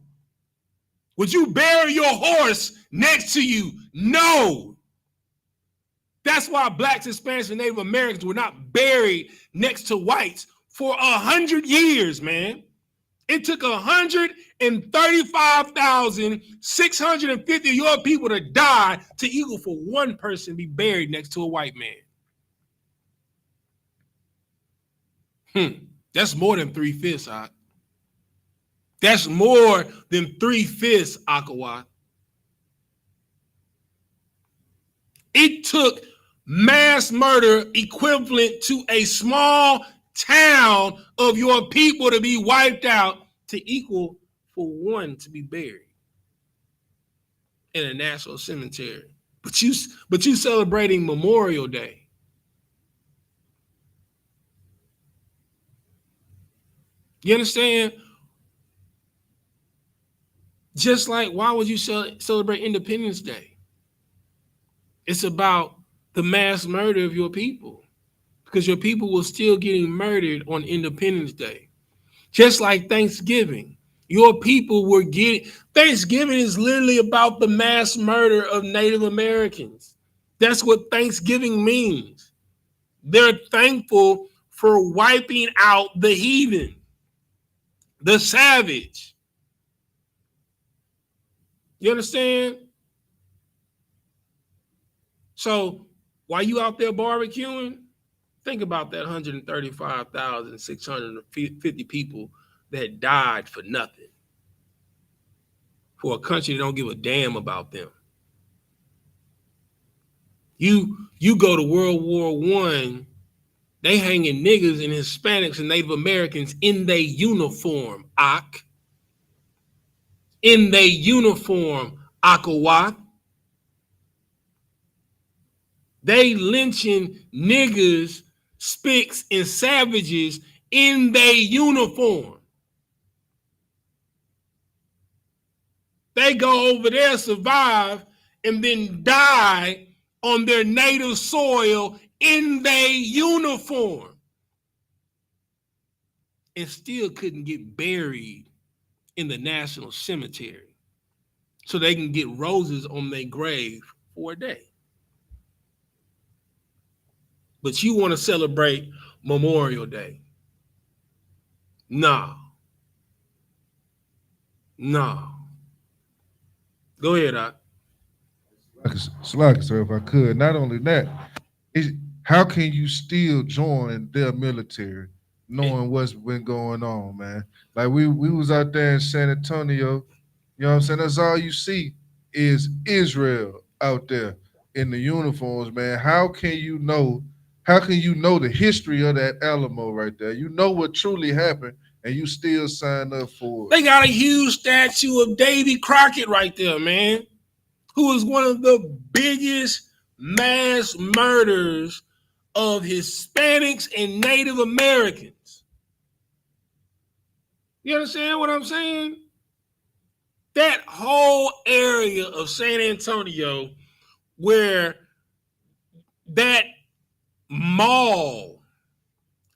Speaker 3: Would you bury your horse next to you? No. That's why blacks, Hispanics, and Native Americans were not buried next to whites for 100 years, man. It took 135,650 of your people to die to equal for one person be buried next to a white man. That's more than 3/5, That's more than 3/5, Akawa. It took mass murder equivalent to a small town of your people to be wiped out to equal for one to be buried in a national cemetery. But you celebrating Memorial Day. You understand? Just like, why would you celebrate Independence Day? It's about the mass murder of your people, because your people were still getting murdered on Independence Day. Just like Thanksgiving, your people were getting, Thanksgiving is literally about the mass murder of Native Americans. That's what Thanksgiving means. They're thankful for wiping out the heathen, the savage. You understand? So while you out there barbecuing, think about that 135,650 people that died for nothing, for a country that don't give a damn about them. You go to World War I, they hanging niggas and Hispanics and Native Americans in their uniform, in their uniform, Akawa. They lynching niggas, spicks, and savages in their uniform. They go over there, survive, and then die on their native soil in their uniform, and still couldn't get buried in the national cemetery so they can get roses on their grave for a day. But you want to celebrate Memorial Day. No. Go ahead,
Speaker 2: Slack, sir, if I could. Not only that, how can you still join their military knowing what's been going on, man? Like we was out there in San Antonio, you know what I'm saying? That's all you see is Israel out there in the uniforms, man. How can you know the history of that Alamo right there? You know what truly happened, and you still sign up for it.
Speaker 3: They got a huge statue of Davy Crockett right there, man, who was one of the biggest mass murders of Hispanics and Native Americans. You understand what I'm saying? That whole area of San Antonio where that mall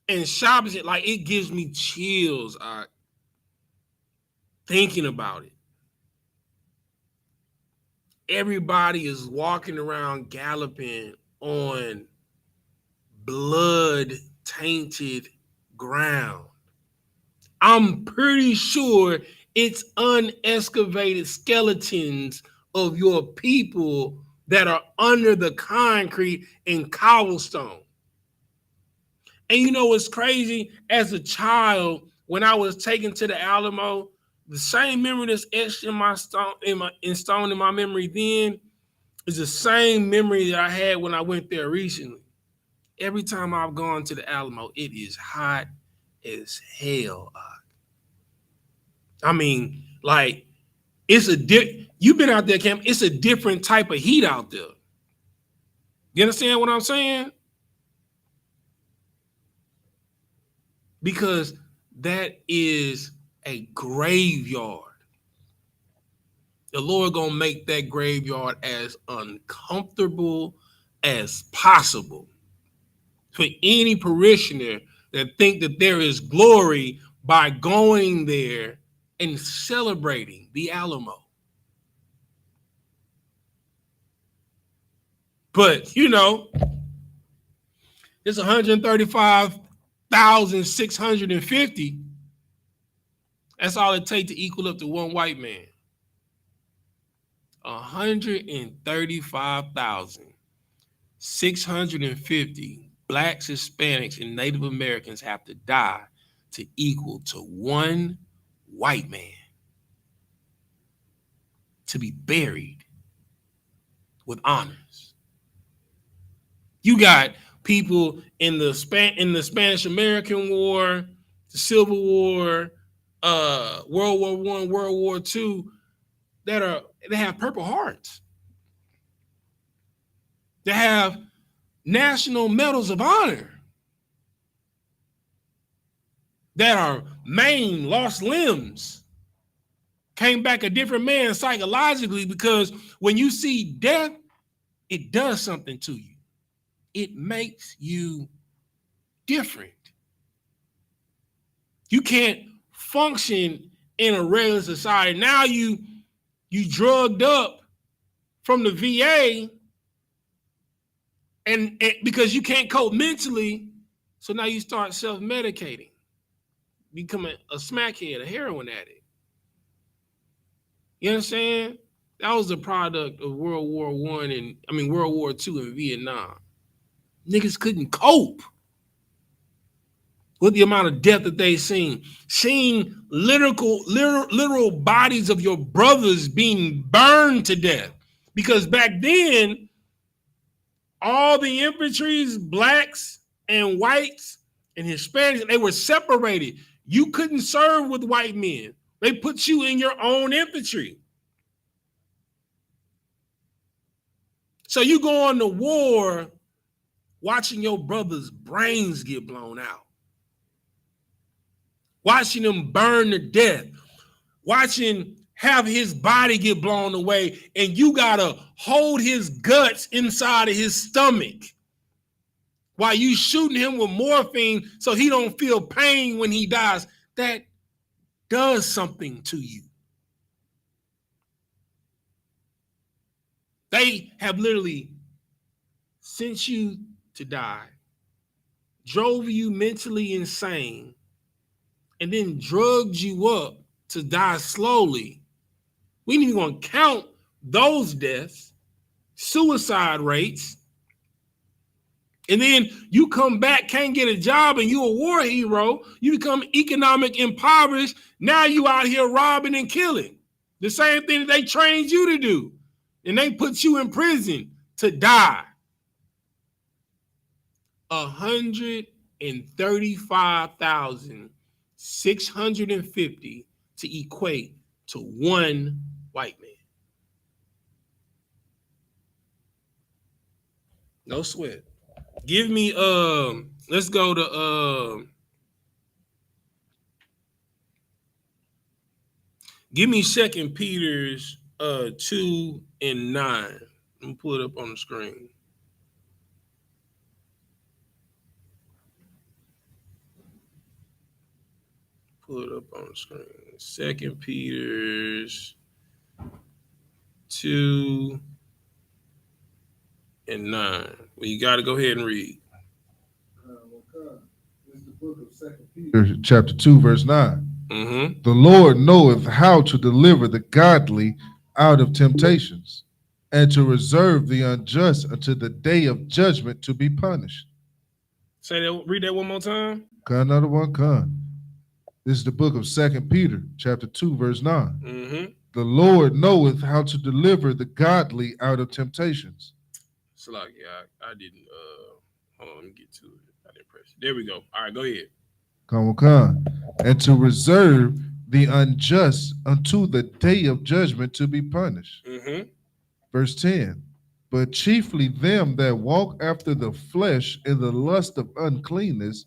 Speaker 3: and shopping, like, it gives me chills thinking about it. Everybody is walking around galloping on blood tainted ground. I'm pretty sure it's unexcavated skeletons of your people that are under the concrete in cobblestone. And you know what's crazy? As a child, when I was taken to the Alamo, the same memory that's etched in my stone in my memory then is the same memory that I had when I went there recently. Every time I've gone to the Alamo, it is hot as hell. I mean, like it's you've been out there, Cam. It's a different type of heat out there. You understand what I'm saying? Because that is a graveyard. The Lord gonna make that graveyard as uncomfortable as possible for any parishioner that think that there is glory by going there and celebrating the Alamo. But you know, it's 135,650. That's all it takes to equal up to one white man. 135,650 blacks, Hispanics, and Native Americans have to die to equal to one white man to be buried with honors. You got people in the Spanish American War, the Civil War, World War I, World War II, that have Purple Hearts. They have National Medals of Honor that are maimed, lost limbs, came back a different man psychologically, because when you see death, it does something to you. It makes you different. You can't function in a regular society. Now you drugged up from the VA and because you can't cope mentally, so now you start self-medicating, becoming a smackhead, a heroin addict. You understand? That was the product of World War II in Vietnam. Niggas couldn't cope with the amount of death that they seen. Seeing literal bodies of your brothers being burned to death. Because back then, all the infantries, blacks and whites and Hispanics, they were separated. You couldn't serve with white men. They put you in your own infantry. So you go on to war watching your brother's brains get blown out, watching them burn to death, watching have his body get blown away, and you gotta hold his guts inside of his stomach while you shooting him with morphine so he don't feel pain when he dies. That does something to you. They have literally sent you to die, drove you mentally insane, and then drugged you up to die slowly. We ain't even gonna count those deaths, suicide rates. And then you come back, can't get a job, and you a war hero. You become economic impoverished. Now you out here robbing and killing. The same thing that they trained you to do. And they put you in prison to die. 135,650 to equate to one white man. No sweat. Give me let's go to give me 2 Peter's 2 and 9. Let me pull it up on the screen. Pull it up on the screen. 2 Peter's 2 and 9. Well, you got to go ahead and read.
Speaker 2: book of 2 Peter, chapter 2, verse 9.
Speaker 3: Mm-hmm.
Speaker 2: The Lord knoweth how to deliver the godly out of temptations, and to reserve the unjust unto the day of judgment to be punished.
Speaker 3: Say that. Read that one more time.
Speaker 2: Another one, come. This is the book of 2 Peter, chapter 2, verse 9.
Speaker 3: Mm-hmm.
Speaker 2: The Lord knoweth how to deliver the godly out of temptations.
Speaker 3: It's like, yeah, I didn't. Hold on, let me get to it. I didn't press it. There we go. All right, go ahead.
Speaker 2: Come. And to reserve the unjust unto the day of judgment to be punished.
Speaker 3: Mm-hmm.
Speaker 2: Verse 10. But chiefly them that walk after the flesh in the lust of uncleanness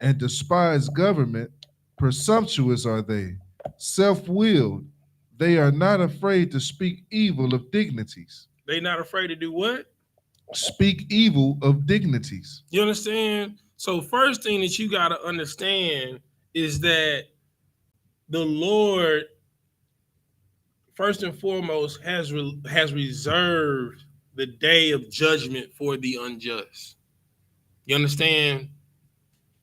Speaker 2: and despise government, presumptuous are they, self-willed. They are not afraid to speak evil of dignities.
Speaker 3: They not afraid to do what?
Speaker 2: Speak evil of dignities.
Speaker 3: You understand? So first thing that you got to understand is that the Lord, first and foremost, has reserved the day of judgment for the unjust. You understand?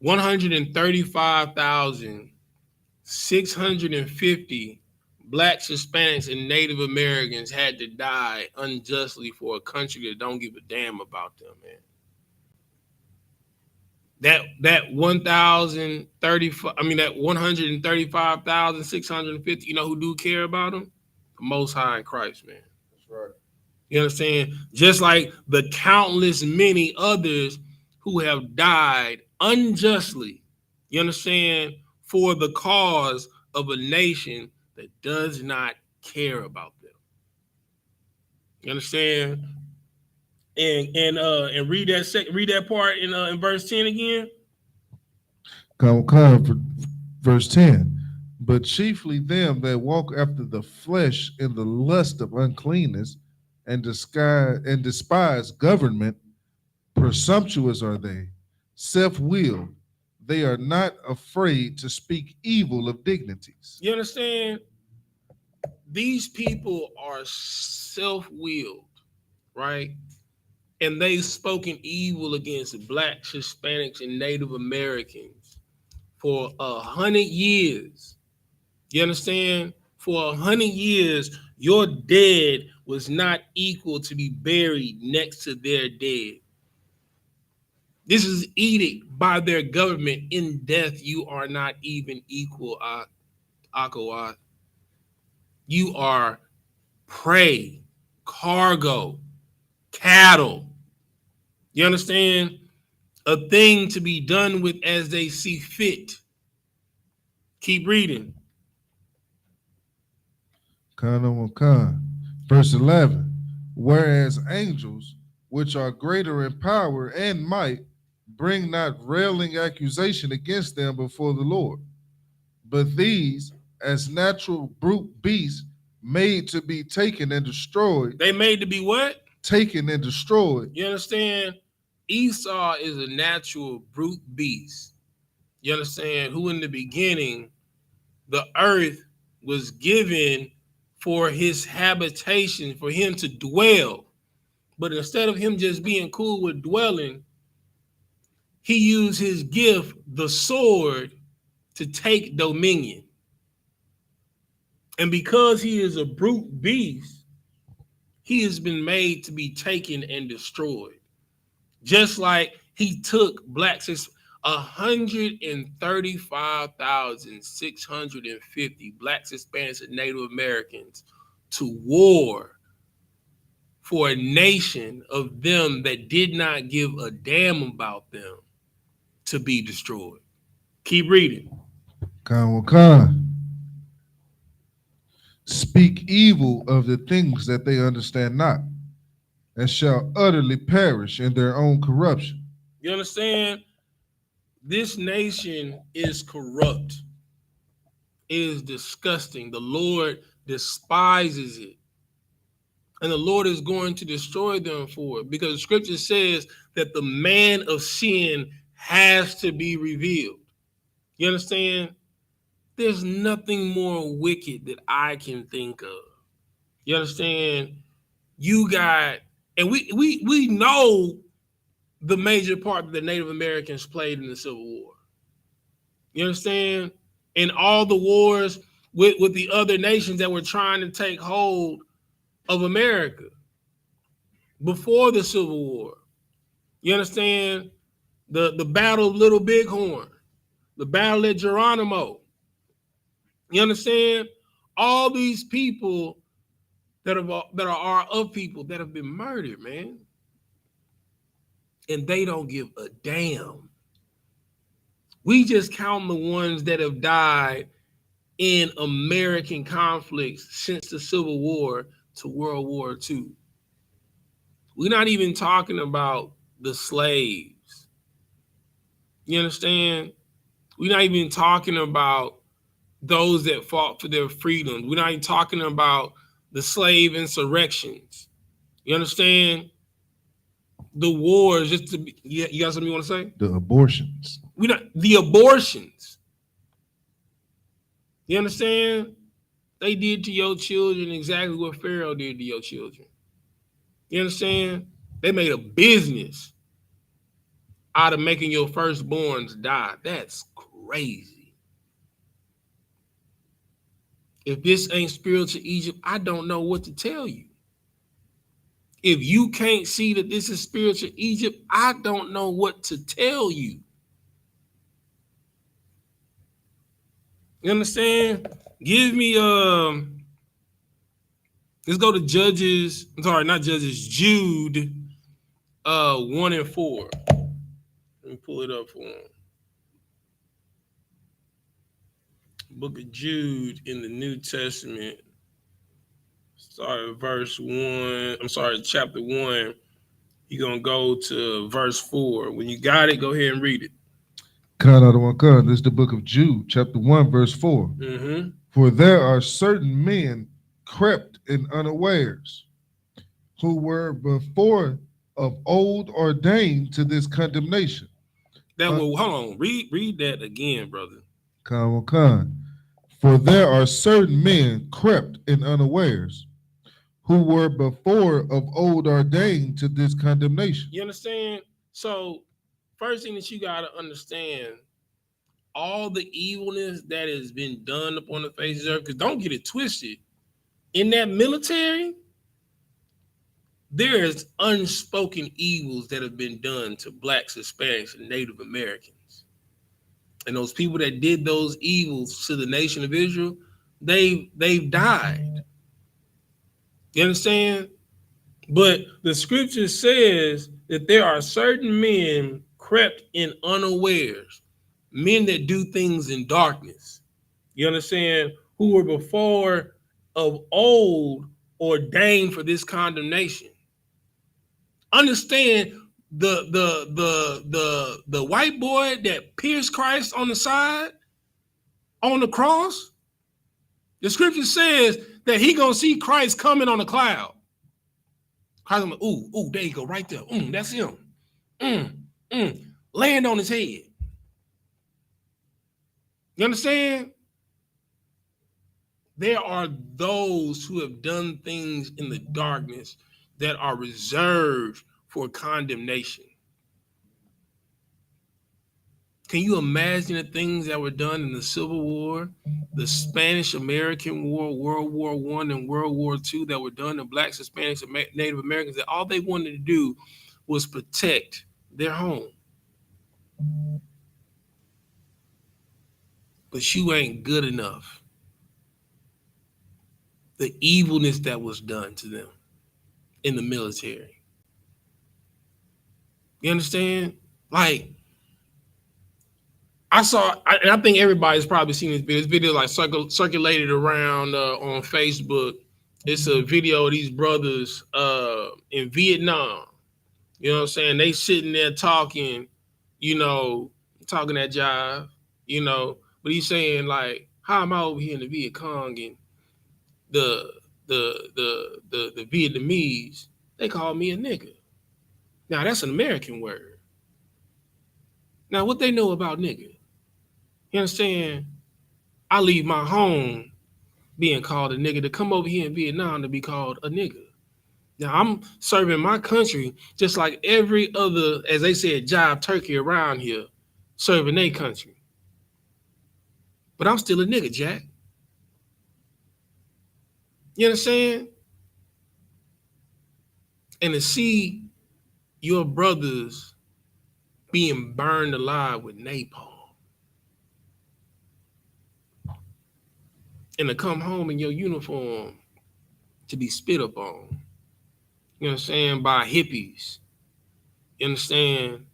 Speaker 3: 135,650 Blacks, Hispanics, and Native Americans had to die unjustly for a country that don't give a damn about them, man. That 135,650, you know who do care about them? The Most High in Christ, man.
Speaker 2: That's right.
Speaker 3: You understand? Just like the countless many others who have died unjustly, you understand, for the cause of a nation that does not care about them. You understand? And read that part in verse 10 again.
Speaker 2: Come for verse 10. But chiefly them that walk after the flesh in the lust of uncleanness and despise government, presumptuous are they, self-willed. They are not afraid to speak evil of dignities.
Speaker 3: You understand? These people are self-willed, right? And they've spoken evil against Blacks, Hispanics, and Native Americans for 100 years. You understand? For 100 years, your dead was not equal to be buried next to their dead. This is edict by their government. In death, you are not even equal, Akawat. You are prey, cargo, cattle. You understand? A thing to be done with as they see fit. Keep reading.
Speaker 2: Verse 11. Whereas angels, which are greater in power and might, bring not railing accusation against them before the Lord. But these, as natural brute beasts, made to be taken and destroyed.
Speaker 3: They made to be what?
Speaker 2: Taken and destroyed.
Speaker 3: You understand? Esau is a natural brute beast. You understand? Who in the beginning, the earth was given for his habitation, for him to dwell. But instead of him just being cool with dwelling, he used his gift, the sword, to take dominion. And because he is a brute beast, he has been made to be taken and destroyed. Just like he took Blacks, 135,650 Blacks, Hispanics, and Native Americans to war for a nation of them that did not give a damn about them to be destroyed. Keep reading.
Speaker 2: Speak evil of the things that they understand not, and shall utterly perish in their own corruption.
Speaker 3: You understand? This nation is corrupt. It is disgusting. The Lord despises it. And the Lord is going to destroy them for it, because the scripture says that the man of sin has to be revealed. You understand? There's nothing more wicked that I can think of. You understand? You got, and we know the major part that the Native Americans played in the Civil War. You understand? And all the wars with the other nations that were trying to take hold of America before the Civil War. You understand? The Battle of Little Bighorn, the Battle at Geronimo. You understand? All these people that are our of people that have been murdered, man. And they don't give a damn. We just count the ones that have died in American conflicts since the Civil War to World War II. We're not even talking about the slaves. You understand? We're not even talking about those that fought for their freedom. We're not even talking about the slave insurrections. You understand? The wars, just to be, you got something you want to say?
Speaker 2: The abortions.
Speaker 3: The abortions. You understand? They did to your children exactly what Pharaoh did to your children. You understand? They made a business out of making your firstborns die. That's crazy. If this ain't spiritual Egypt, I don't know what to tell you. If you can't see that this is spiritual Egypt, I don't know what to tell you. You understand? Give me let's go to Judges. I'm sorry, not Judges, Jude 1 and 4. Let me pull it up for him. Book of Jude in the New Testament. Start at verse 1. I'm sorry, chapter 1. You're gonna go to verse 4. When you got it, go ahead and read it.
Speaker 2: This is the book of Jude, chapter 1, verse 4.
Speaker 3: Mm-hmm.
Speaker 2: For there are certain men crept in unawares, who were before of old ordained to this condemnation.
Speaker 3: Hold on, read that again, brother.
Speaker 2: For there are certain men crept in unawares, who were before of old ordained to this condemnation.
Speaker 3: You understand? So, first thing that you got to understand, all the evilness that has been done upon the face of the earth, because don't get it twisted, in that military, there's unspoken evils that have been done to blacks, Hispanics, and Native Americans. And those people that did those evils to the nation of Israel, they've died. You understand? But the scripture says that there are certain men crept in unawares, men that do things in darkness. You understand? Who were before of old ordained for this condemnation. Understand the white boy that pierced Christ on the side, on the cross. The scripture says that he gonna see Christ coming on a cloud. Christ, like, ooh, there you go, right there. That's him. Land on his head. You understand? There are those who have done things in the darkness that are reserved for condemnation. Can you imagine the things that were done in the Civil War, the Spanish-American War, World War I, and World War II that were done to blacks, Hispanics, and Native Americans, that all they wanted to do was protect their home? But you ain't good enough. The evilness that was done to them in the military. You understand? Like, I think everybody's probably seen this video. This video like circulated around on Facebook. It's a video of these brothers in Vietnam. You know what I'm saying? They sitting there talking, talking that jive, but he's saying like, how am I over here in the Viet Cong and the Vietnamese, they call me a nigga. Now that's an American word. Now what they know about nigga? You understand? I leave my home being called a nigga to come over here in Vietnam to be called a nigga. Now I'm serving my country just like every other, as they said, jive turkey around here, serving their country. But I'm still a nigga, Jack. You understand? And to see your brothers being burned alive with napalm, and to come home in your uniform to be spit upon, you understand, by hippies, you understand,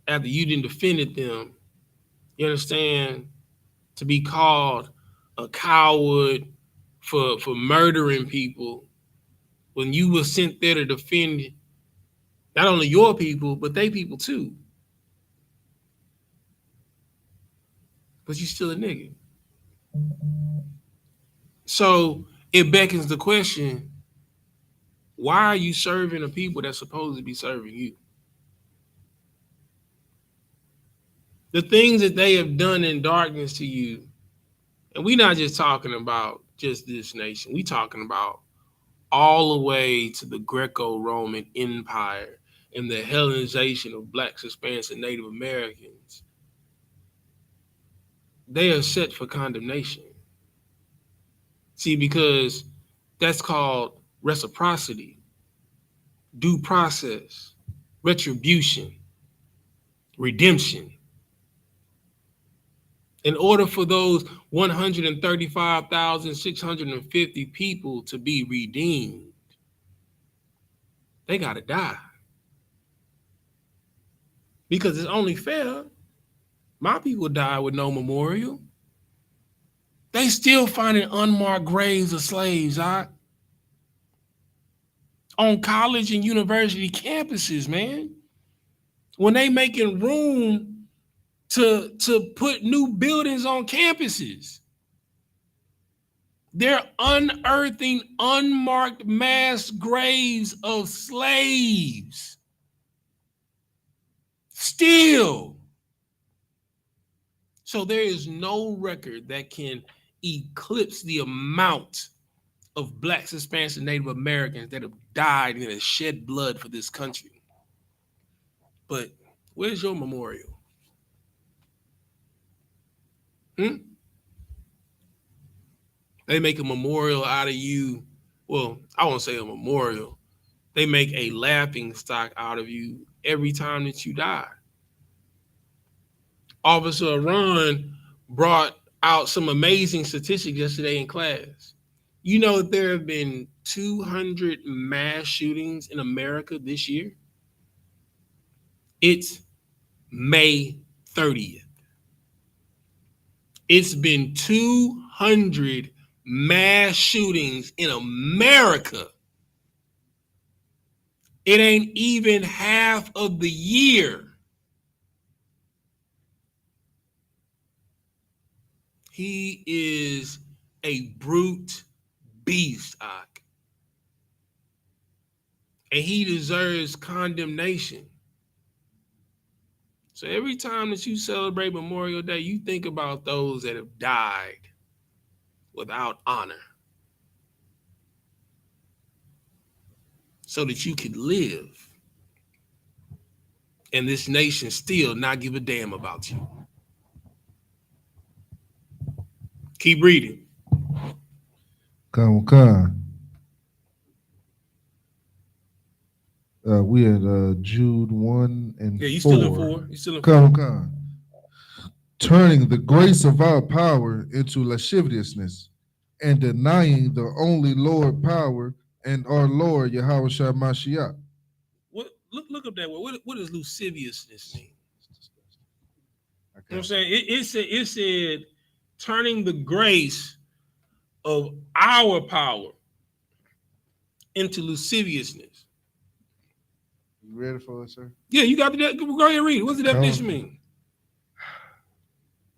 Speaker 3: after you didn't defended them, you understand, to be called a coward for murdering people when you were sent there to defend not only your people, but they people too. But you still a nigga. So it beckons the question, why are you serving the people that's supposed to be serving you? The things that they have done in darkness to you, and we're not just talking about just this nation. We talking about all the way to the Greco-Roman Empire and the Hellenization of Blacks, Hispanics, and Native Americans. They are set for condemnation. See, because that's called reciprocity, due process, retribution, redemption. In order for those 135,650 people to be redeemed, they got to die. Because it's only fair. My people die with no memorial. They still finding unmarked graves of slaves, on college and university campuses, man. When they making room to put new buildings on campuses, they're unearthing unmarked mass graves of slaves. Still. So there is no record that can eclipse the amount of Blacks, Hispanics, and Native Americans that have died and have shed blood for this country. But where's your memorial? They make a memorial out of you. Well, I won't say a memorial. They make a laughing stock out of you every time that you die. Officer Ron brought out some amazing statistics yesterday in class. You know, there have been 200 mass shootings in America this year. It's May 30th. It's been 200 mass shootings in America. It ain't even half of the year. He is a brute beast, Ak. And he deserves condemnation. So every time that you celebrate Memorial Day, you think about those that have died without honor so that you could live and this nation still not give a damn about you. Keep reading.
Speaker 2: Come. We had Jude 1 and 4.
Speaker 3: Yeah, you still in 4. You still in 4.
Speaker 2: Come. Turning the grace of our power into lasciviousness and denying the only Lord power and our Lord Yahawashi Mashiach.
Speaker 3: Look up that word. What does lasciviousness mean? You know what I'm saying? It said turning the grace of our power into lasciviousness.
Speaker 2: You ready for it, sir?
Speaker 3: Yeah, you got the. Go ahead and read. What's the definition mean?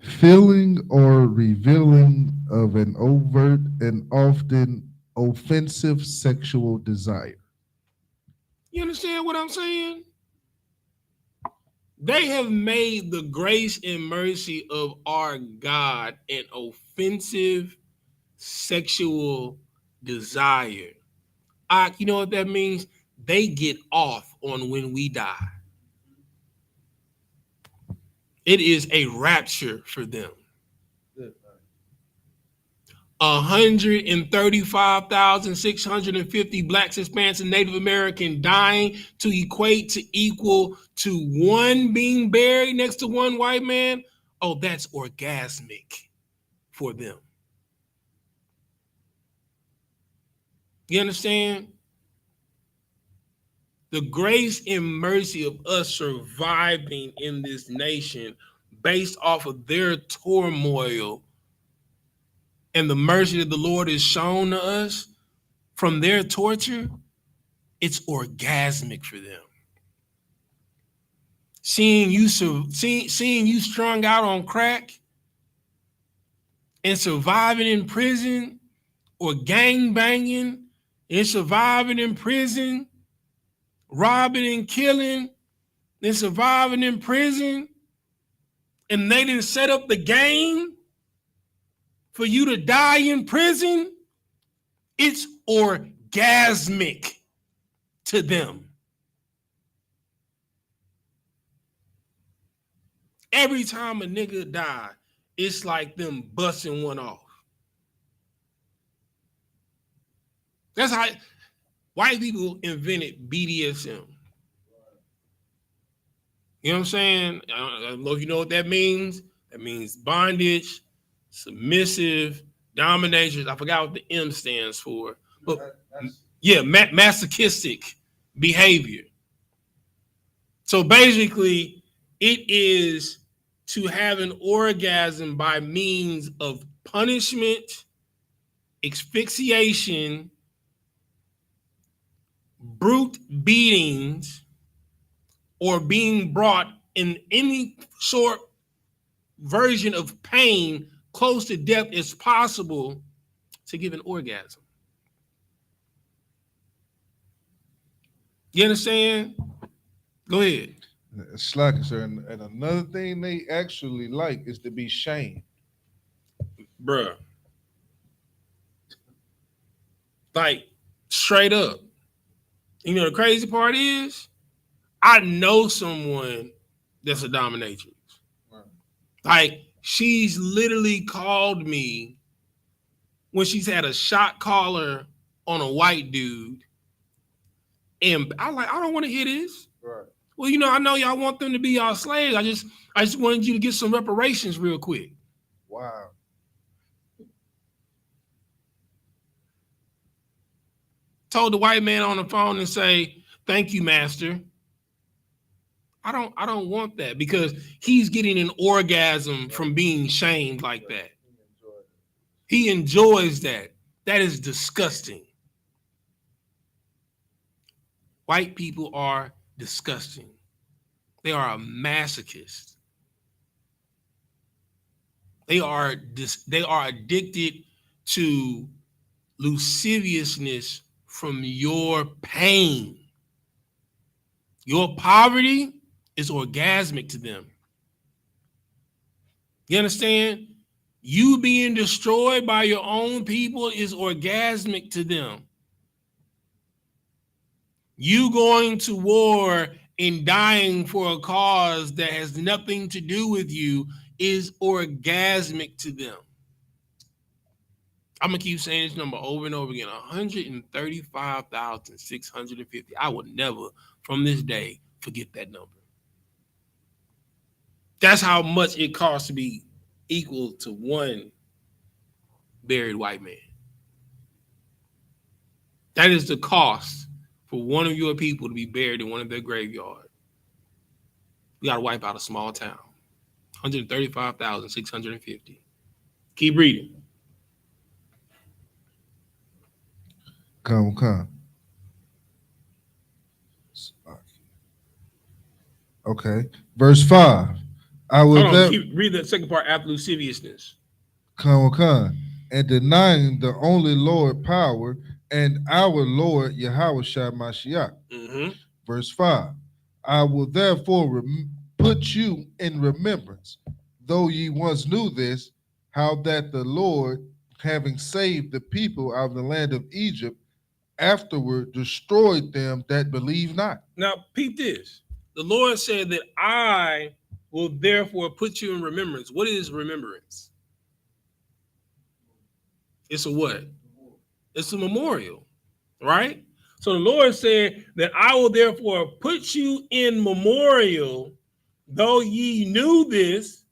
Speaker 2: Filling or revealing of an overt and often offensive sexual desire.
Speaker 3: You understand what I'm saying? They have made the grace and mercy of our God an offensive sexual desire. You know what that means? They get off on when we die. It is a rapture for them. 135,650 blacks, Hispanics, and Native American dying to equate to equal to one being buried next to one white man. Oh, that's orgasmic for them. You understand? The grace and mercy of us surviving in this nation based off of their turmoil and the mercy that the Lord has shown to us from their torture, it's orgasmic for them. Seeing you strung out on crack and surviving in prison, or gang banging and surviving in prison, robbing and killing and surviving in prison, and they didn't set up the game for you to die in prison, it's orgasmic to them. Every time a nigga die, it's like them busting one off. That's how white people invented BDSM. You know what I'm saying? I don't know if you know what that means. That means bondage, submissive, domination. I forgot what the M stands for. But yeah, masochistic behavior. So basically, it is to have an orgasm by means of punishment, asphyxiation, brute beatings, or being brought in any short version of pain close to death as possible to give an orgasm. You understand? Go ahead.
Speaker 2: It's like, sir, and another thing they actually like is to be shamed.
Speaker 3: Bruh. Like, straight up. You know, the crazy part is, I know someone that's a dominatrix. Right. Like, she's literally called me when she's had a shot caller on a white dude. And I don't want to hear this. Right. Well, you know, I know y'all want them to be y'all slaves. I just wanted you to get some reparations real quick.
Speaker 2: Wow.
Speaker 3: Told the white man on the phone and say, "Thank you, master." I don't want that, because he's getting an orgasm from being shamed like that. He enjoys that. That is disgusting. White people are disgusting. They are a masochist. They are addicted to lasciviousness from your pain. Your poverty is orgasmic to them. You understand? You being destroyed by your own people is orgasmic to them. You going to war and dying for a cause that has nothing to do with you is orgasmic to them. I'm going to keep saying this number over and over again, 135,650. I will never, from this day, forget that number. That's how much it costs to be equal to one buried white man. That is the cost for one of your people to be buried in one of their graveyards. We got to wipe out a small town. 135,650. Keep reading.
Speaker 2: Come. Okay. Verse 5.
Speaker 3: Read the second part after lasciviousness.
Speaker 2: Come. And denying the only Lord power and our Lord YAHANNA. Mm-hmm. Verse 5. I will therefore put you in remembrance, though ye once knew this, how that the Lord, having saved the people out of the land of Egypt, afterward destroyed them that believe not.
Speaker 3: Now, peep this. The Lord said that I will therefore put you in remembrance. What is remembrance? It's a what? It's a memorial, right? So the Lord said that I will therefore put you in memorial, though ye knew this,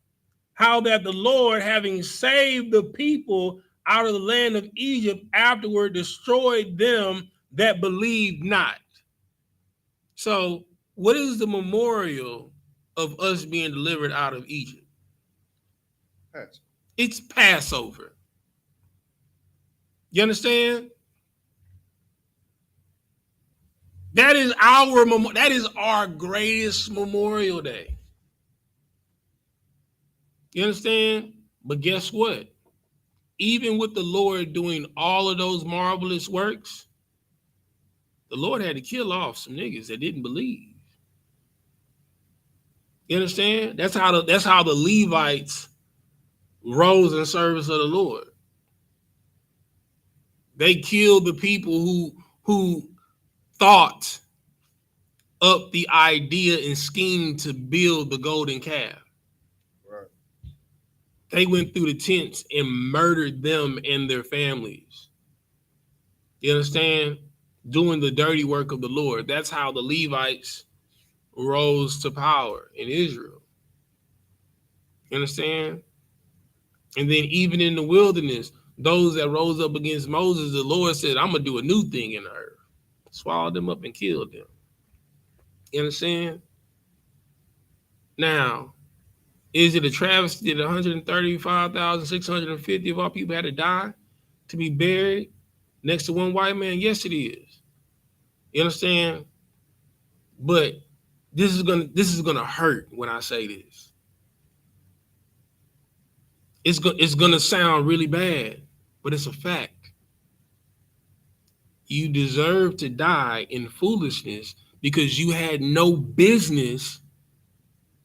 Speaker 3: how that the Lord, having saved the people out of the land of Egypt, afterward destroyed them that believed not. So what is the memorial of us being delivered out of Egypt? It's Passover. You understand? That is our greatest Memorial Day. You understand? But guess what? Even with the Lord doing all of those marvelous works, the Lord had to kill off some niggas that didn't believe. You understand? That's how the Levites rose in service of the Lord. They killed the people who thought up the idea and schemed to build the golden calf.
Speaker 1: Right.
Speaker 3: They went through the tents and murdered them and their families. You understand? Doing the dirty work of the Lord. That's how the Levites rose to power in Israel. You understand? And then even in the wilderness, those that rose up against Moses, the Lord said, I'm going to do a new thing in the earth. Swallowed them up and killed them. You understand? Now, is it a travesty that 135,650 of our people had to die to be buried next to one white man? Yes, it is. You understand? But this is gonna hurt when I say this. It's gonna sound really bad, but it's a fact. You deserve to die in foolishness because you had no business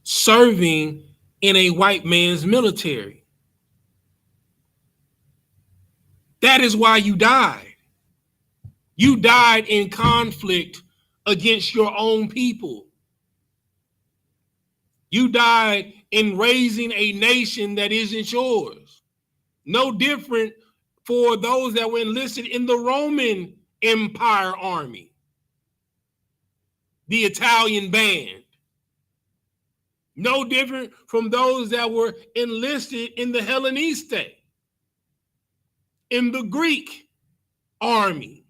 Speaker 3: serving in a white man's military. That is why you died. You died in conflict against your own people. You died in raising a nation that isn't yours. No different for those that were enlisted in the Roman Empire army, the Italian band. No different from those that were enlisted in the Helleniste, in the Greek army.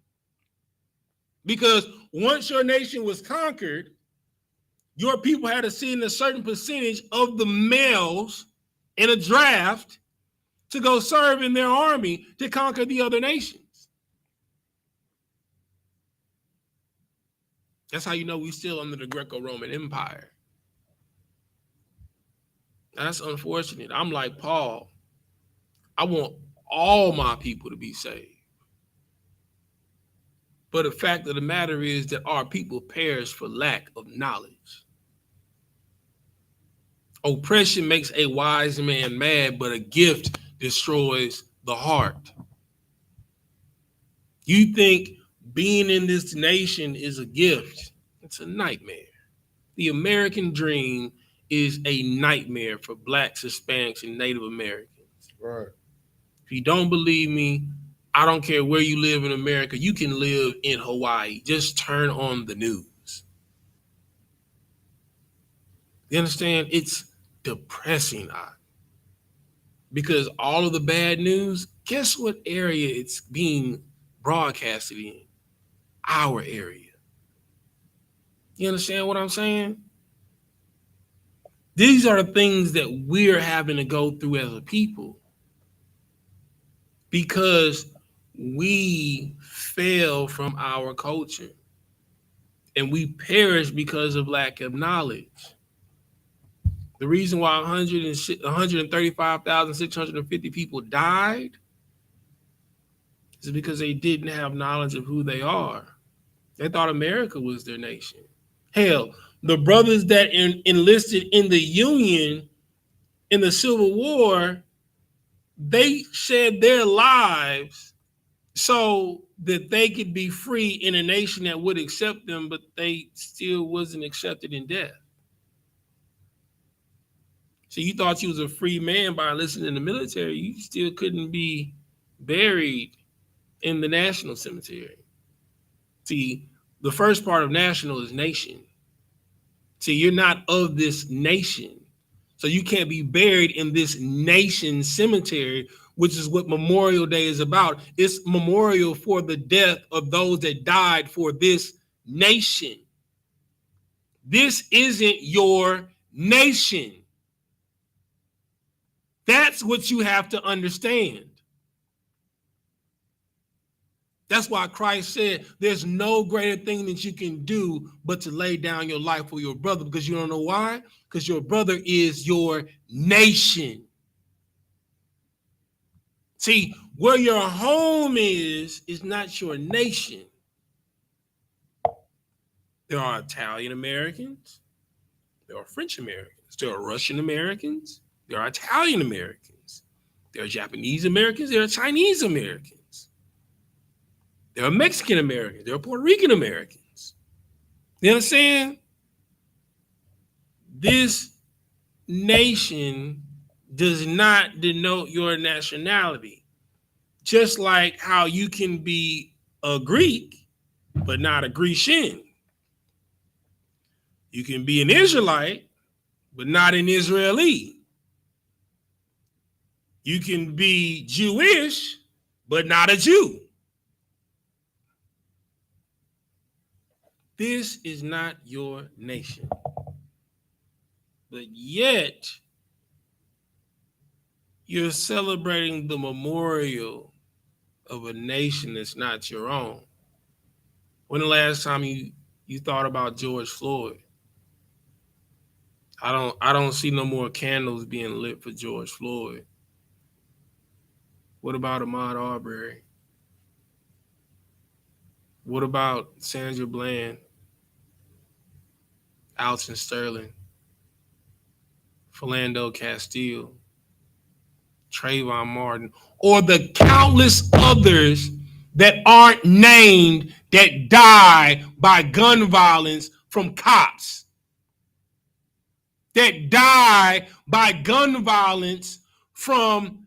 Speaker 3: Because once your nation was conquered, your people had to send a certain percentage of the males in a draft to go serve in their army to conquer the other nations. That's how you know we're still under the Greco-Roman Empire. That's unfortunate. I'm like Paul. I want all my people to be saved. But the fact of the matter is that our people perish for lack of knowledge. Oppression makes a wise man mad, but a gift destroys the heart. You think being in this nation is a gift? It's a nightmare. The American dream is a nightmare for Blacks, Hispanics, and Native Americans.
Speaker 1: Right.
Speaker 3: If you don't believe me, I don't care where you live in America. You can live in Hawaii. Just turn on the news. You understand? It's depressing. Because all of the bad news, guess what area it's being broadcasted in? Our area. You understand what I'm saying? These are the things that we're having to go through as a people because we fail from our culture and we perish because of lack of knowledge. The reason why 135,650 people died is because they didn't have knowledge of who they are. They thought America was their nation. Hell, the brothers that enlisted in the Union in the Civil War, they shed their lives so that they could be free in a nation that would accept them, but they still wasn't accepted in death. So you thought you was a free man by enlisting in the military. You still couldn't be buried in the national cemetery. See, the first part of national is nation. See, you're not of this nation. So you can't be buried in this nation cemetery, which is what Memorial Day is about. It's memorial for the death of those that died for this nation. This isn't your nation. That's what you have to understand. That's why Christ said there's no greater thing that you can do but to lay down your life for your brother, because you don't know why? Because your brother is your nation. See, where your home is not your nation. There are Italian Americans. There are French Americans. There are Russian Americans. There are Italian Americans. There are Japanese Americans. There are Chinese Americans. There are Mexican Americans. There are Puerto Rican Americans. You understand? This nation does not denote your nationality. Just like how you can be a Greek, but not a Grecian. You can be an Israelite, but not an Israeli. You can be Jewish, but not a Jew. This is not your nation. But yet, you're celebrating the memorial of a nation that's not your own. When the last time you thought about George Floyd? I don't see no more candles being lit for George Floyd. What about Ahmaud Arbery? What about Sandra Bland, Alton Sterling, Philando Castile, Trayvon Martin, or the countless others that aren't named that die by gun violence from cops, that die by gun violence from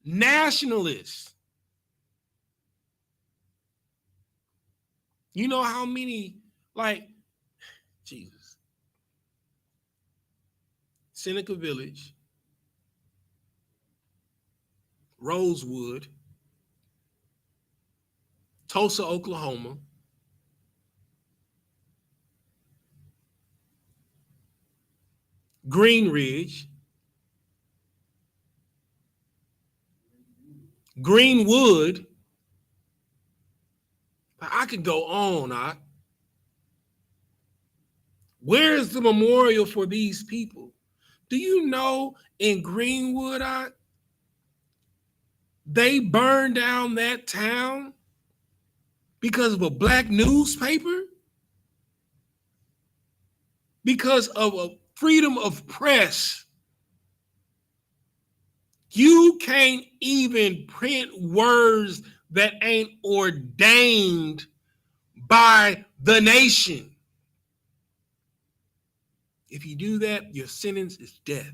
Speaker 3: nationalists? You know how many, like, Jesus, Seneca Village, Rosewood, Tulsa, Oklahoma, Green Ridge, Greenwood. I could go on. Where's the memorial for these people? Do you know in Greenwood, they burned down that town because of a black newspaper? Because of a freedom of press. You can't even print words that ain't ordained by the nation. If you do that, your sentence is death.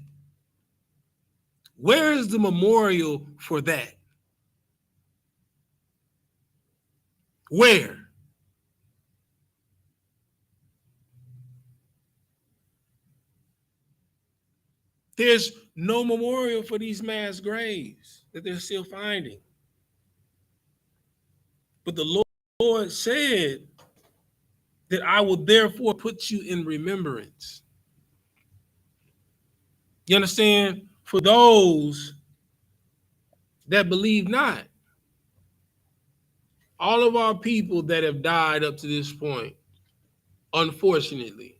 Speaker 3: Where is the memorial for that? Where? There's no memorial for these mass graves that they're still finding. But the Lord said that I will therefore put you in remembrance. You understand? For those that believe not. All of our people that have died up to this point, unfortunately,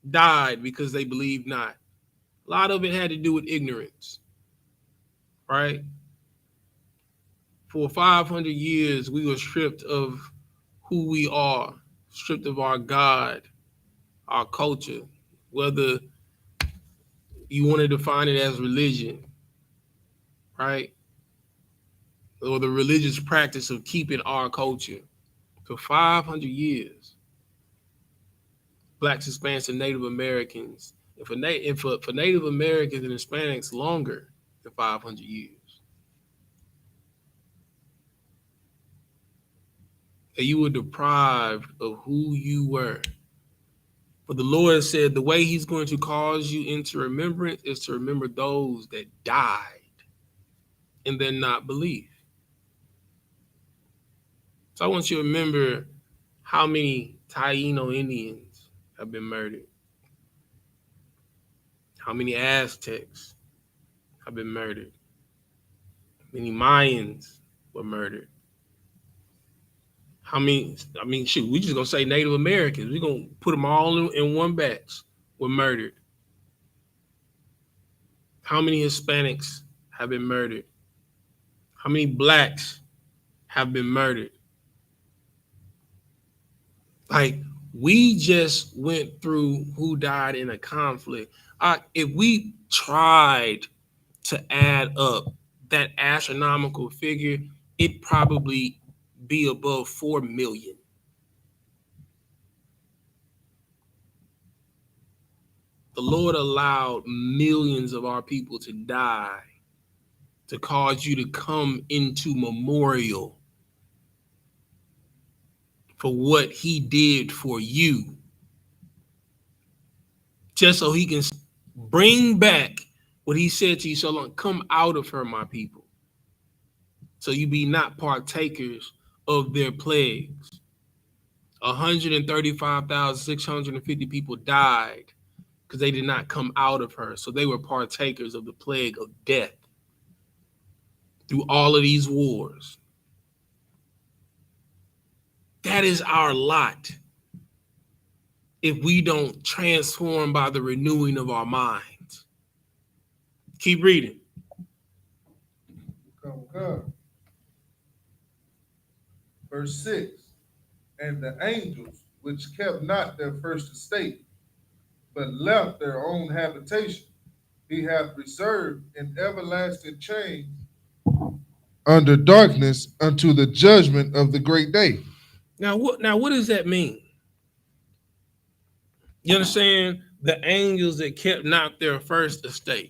Speaker 3: died because they believed not. A lot of it had to do with ignorance, right? For 500 years, we were stripped of who we are, stripped of our God, our culture, whether you want to define it as religion, right? Or the religious practice of keeping our culture. For 500 years, Blacks, Hispanics, and Native Americans, and for Native Americans and Hispanics, longer than 500 years. that you were deprived of who you were. But the Lord said the way he's going to cause you into remembrance is to remember those that died and then not believe. So I want you to remember how many Taino Indians have been murdered, how many Aztecs have been murdered, many Mayans were murdered. How many, shoot, we just gonna say Native Americans. We're gonna put them all in one batch, were murdered. How many Hispanics have been murdered? How many blacks have been murdered? Like, we just went through who died in a conflict. If we tried to add up that astronomical figure, it'd probably be above 4 million. The Lord allowed millions of our people to die to cause you to come into memorial for what he did for you, just so he can bring back what he said to you so long. Come out of her, my people, so you be not partakers of their plagues. 135,650 people died because they did not come out of her. So they were partakers of the plague of death through all of these wars. That is our lot if we don't transform by the renewing of our minds. Keep reading.
Speaker 2: Come. Verse 6, and the angels which kept not their first estate, but left their own habitation, he hath reserved in everlasting chains under darkness unto the judgment of the great day.
Speaker 3: Now what does that mean? You understand? The angels that kept not their first estate.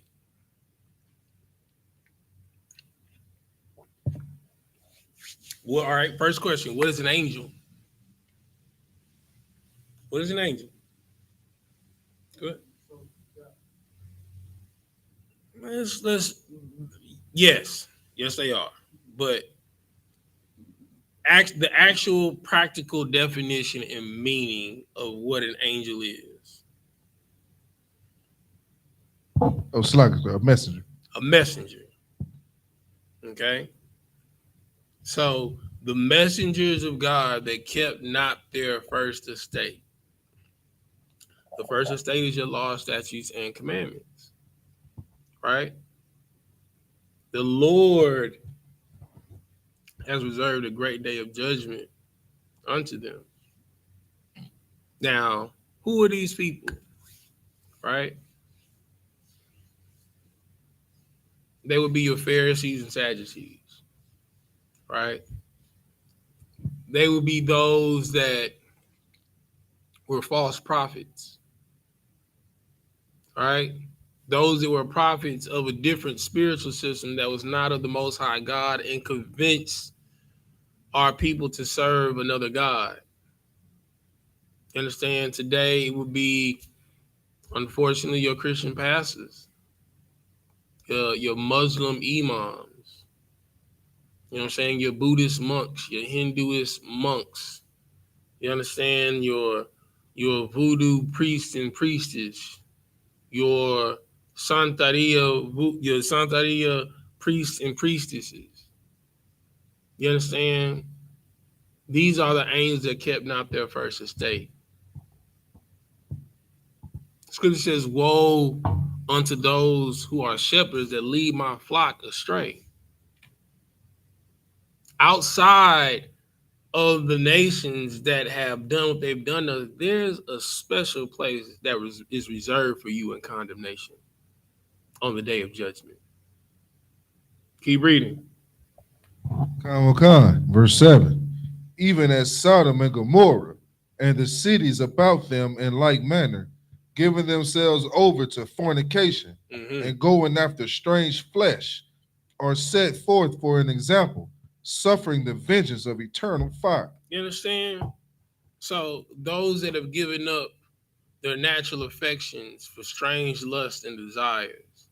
Speaker 3: Well, all right, first question. What is an angel? What is an angel? Good. Yes, they are. But the actual practical definition and meaning of what an angel is.
Speaker 2: Oh, it's like a messenger.
Speaker 3: A messenger. Okay. So the messengers of God that kept not their first estate. The first estate is your law, statutes, and commandments. Right? The Lord has reserved a great day of judgment unto them. Now, who are these people? Right? They would be your Pharisees and Sadducees. Right? They would be those that were false prophets. Right? Those that were prophets of a different spiritual system that was not of the Most High God and convinced our people to serve another God. You understand? Today it would be, unfortunately, your Christian pastors, your Muslim imams, you know what I'm saying? Your Buddhist monks, your Hinduist monks. You understand? Your voodoo priests and priestess, your Santeria priests and priestesses. You understand? These are the angels that kept not their first estate. Scripture says, woe unto those who are shepherds that lead my flock astray. Outside of the nations that have done what they've done, there's a special place that is reserved for you in condemnation on the day of judgment. Keep reading.
Speaker 2: Verse 7. Even as Sodom and Gomorrah and the cities about them in like manner, giving themselves over to fornication and going after strange flesh, are set forth for an example, suffering the vengeance of eternal fire.
Speaker 3: You understand? So those that have given up their natural affections for strange lust and desires.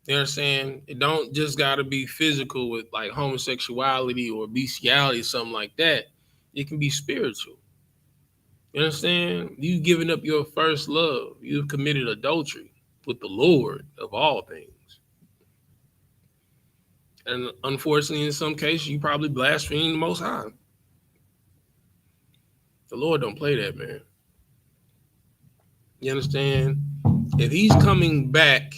Speaker 3: You understand? It don't just gotta be physical with like homosexuality or bestiality, something like that. It can be spiritual. You understand? You've given up your first love. You've committed adultery with the Lord of all things. And unfortunately, in some cases, you probably blaspheme the Most High. The Lord don't play that, man. You understand? If he's coming back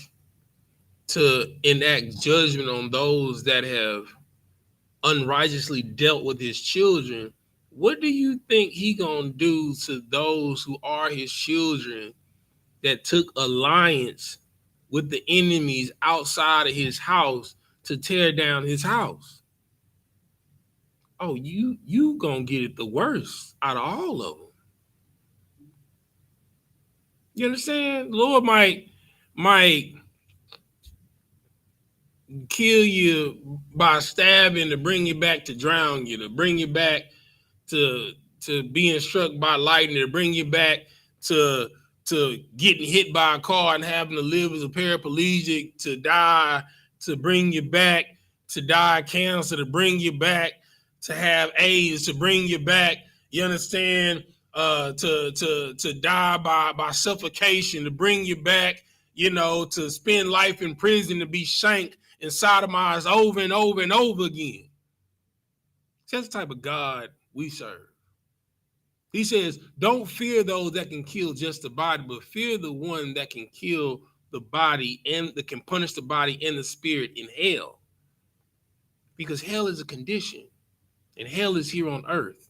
Speaker 3: to enact judgment on those that have unrighteously dealt with his children, what do you think he gonna do to those who are his children that took alliance with the enemies outside of his house to tear down his house? Oh, you gonna get it the worst out of all of them. You understand? The Lord might kill you by stabbing to bring you back, to drown you, to bring you back to being struck by lightning, to bring you back to getting hit by a car and having to live as a paraplegic, to die, to bring you back to die of cancer, to bring you back to have AIDS, to bring you back, you understand, to die by suffocation, to bring you back, you know, to spend life in prison, to be shanked and sodomized over and over and over again. That's the type of God we serve. He says, don't fear those that can kill just the body, but fear the one that can kill the body and that can punish the body and the spirit in hell. Because hell is a condition, and hell is here on earth.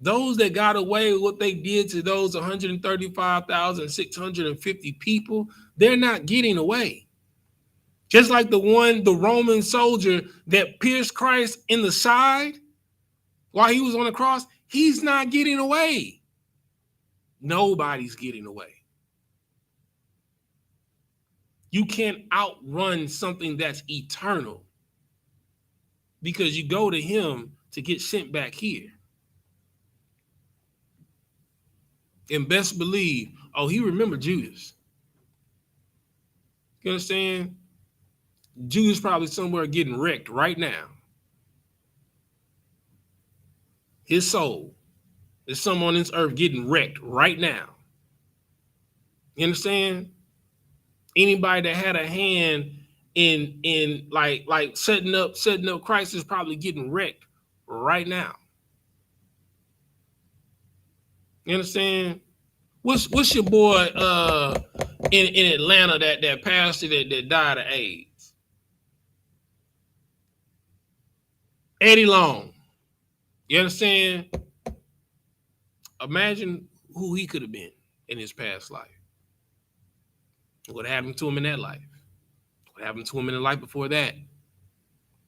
Speaker 3: Those that got away with what they did to those 135,650 people, they're not getting away. Just like the Roman soldier that pierced Christ in the side while he was on the cross, he's not getting away. Nobody's getting away. You can't outrun something that's eternal because you go to him to get sent back here. And best believe, oh, he remembered Judas. You understand? Judas probably somewhere getting wrecked right now. His soul is somewhere on this earth getting wrecked right now. You understand? Anybody that had a hand in like setting up Christ is probably getting wrecked right now. You understand? What's your boy in Atlanta, that pastor that died of AIDS? Eddie Long. You understand? Imagine who he could have been in his past life. What happened to him in that life? What happened to him in the life before that?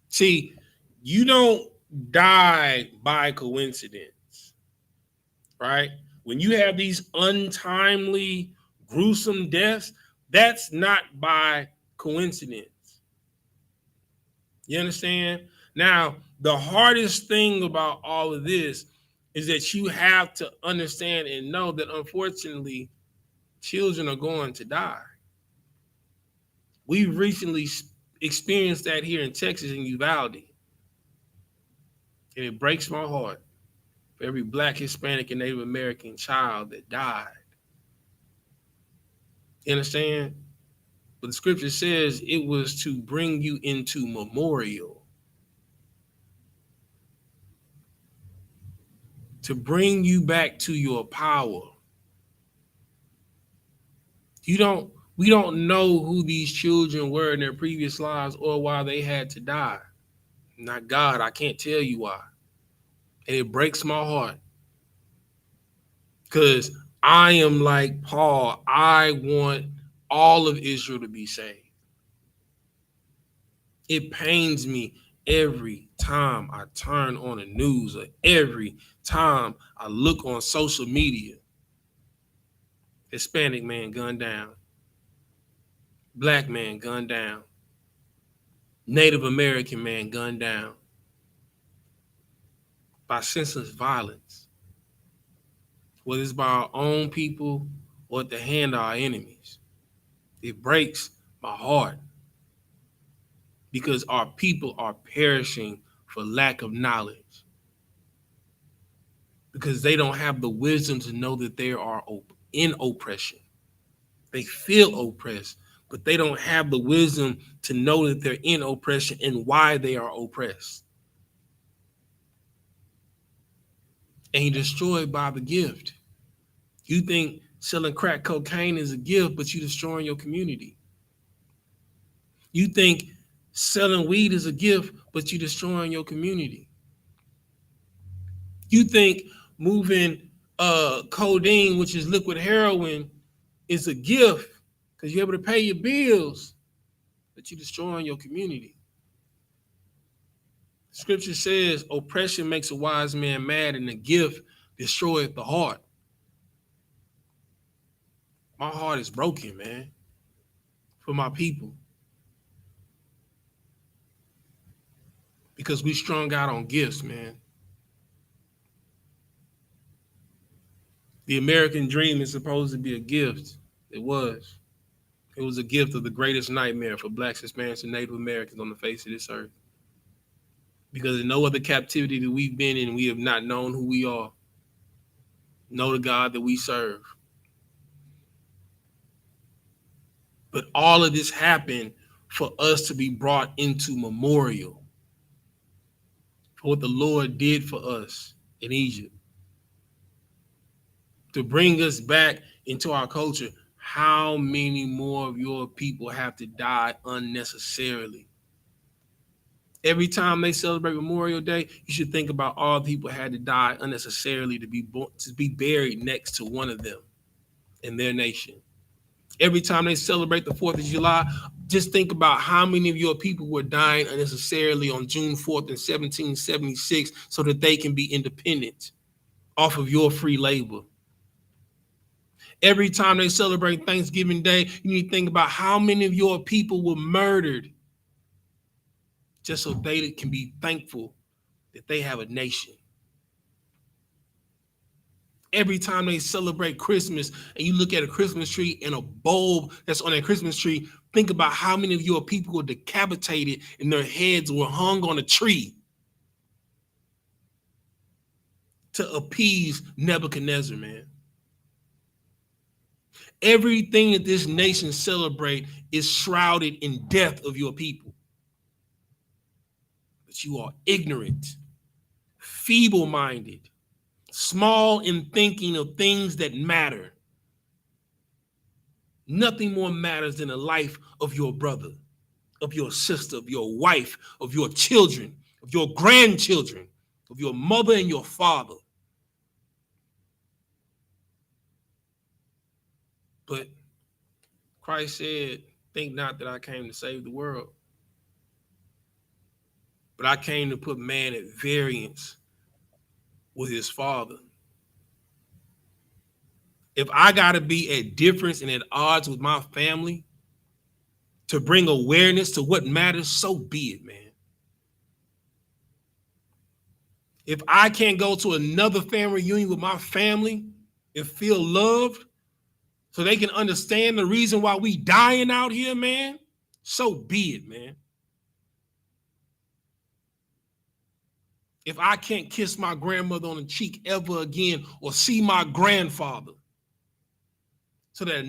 Speaker 3: See, you don't die by coincidence, right? When you have these untimely, gruesome deaths, that's not by coincidence. You understand? Now, the hardest thing about all of this is that you have to understand and know that, unfortunately, children are going to die. We recently experienced that here in Texas in Uvalde. And it breaks my heart for every Black, Hispanic, and Native American child that died. You understand? But the scripture says it was to bring you into memorial. To bring you back to your power. We don't know who these children were in their previous lives or why they had to die. Not God, I can't tell you why. And it breaks my heart. Because I am like Paul. I want all of Israel to be saved. It pains me every time I turn on the news or every time I look on social media. Hispanic man gunned down. Black man gunned down. Native American man gunned down. by senseless violence, whether it's by our own people or at the hand of our enemies. It breaks my heart because our people are perishing for lack of knowledge, because they don't have the wisdom to know that they are in oppression. They feel oppressed, but they don't have the wisdom to know that they're in oppression and why they are oppressed. And you're destroyed by the gift. You think selling crack cocaine is a gift, but you're destroying your community. You think selling weed is a gift, but you're destroying your community. You think moving codeine, which is liquid heroin, is a gift because you're able to pay your bills, but you're destroying your community. Scripture says oppression makes a wise man mad, and the gift destroyeth the heart. My heart is broken, man, for my people, because we strung out on gifts, man. The American dream is supposed to be a gift. It was. It was a gift of the greatest nightmare for blacks, Hispanics, and Native Americans on the face of this earth. Because in no other captivity that we've been in, we have not known who we are, know the God that we serve. But all of this happened for us to be brought into memorial for what the Lord did for us in Egypt, to bring us back into our culture. How many more of your people have to die unnecessarily? Every time they celebrate Memorial Day, you should think about all people had to die unnecessarily to be buried next to one of them in their nation. Every time they celebrate the 4th of July, just think about how many of your people were dying unnecessarily on June 4th in 1776 so that they can be independent off of your free labor. Every time they celebrate Thanksgiving Day, you need to think about how many of your people were murdered just so they can be thankful that they have a nation. Every time they celebrate Christmas and you look at a Christmas tree and a bulb that's on that Christmas tree, think about how many of your people were decapitated and their heads were hung on a tree to appease Nebuchadnezzar, man. Everything that this nation celebrates is shrouded in death of your people. But you are ignorant, feeble-minded, small in thinking of things that matter. Nothing more matters than the life of your brother, of your sister, of your wife, of your children, of your grandchildren, of your mother and your father. But Christ said, think not that I came to save the world, but I came to put man at variance with his father. If I got to be at difference and at odds with my family to bring awareness to what matters, so be it, man. If I can't go to another family reunion with my family and feel loved so they can understand the reason why we dying out here, man, so be it, man. If I can't kiss my grandmother on the cheek ever again or see my grandfather so that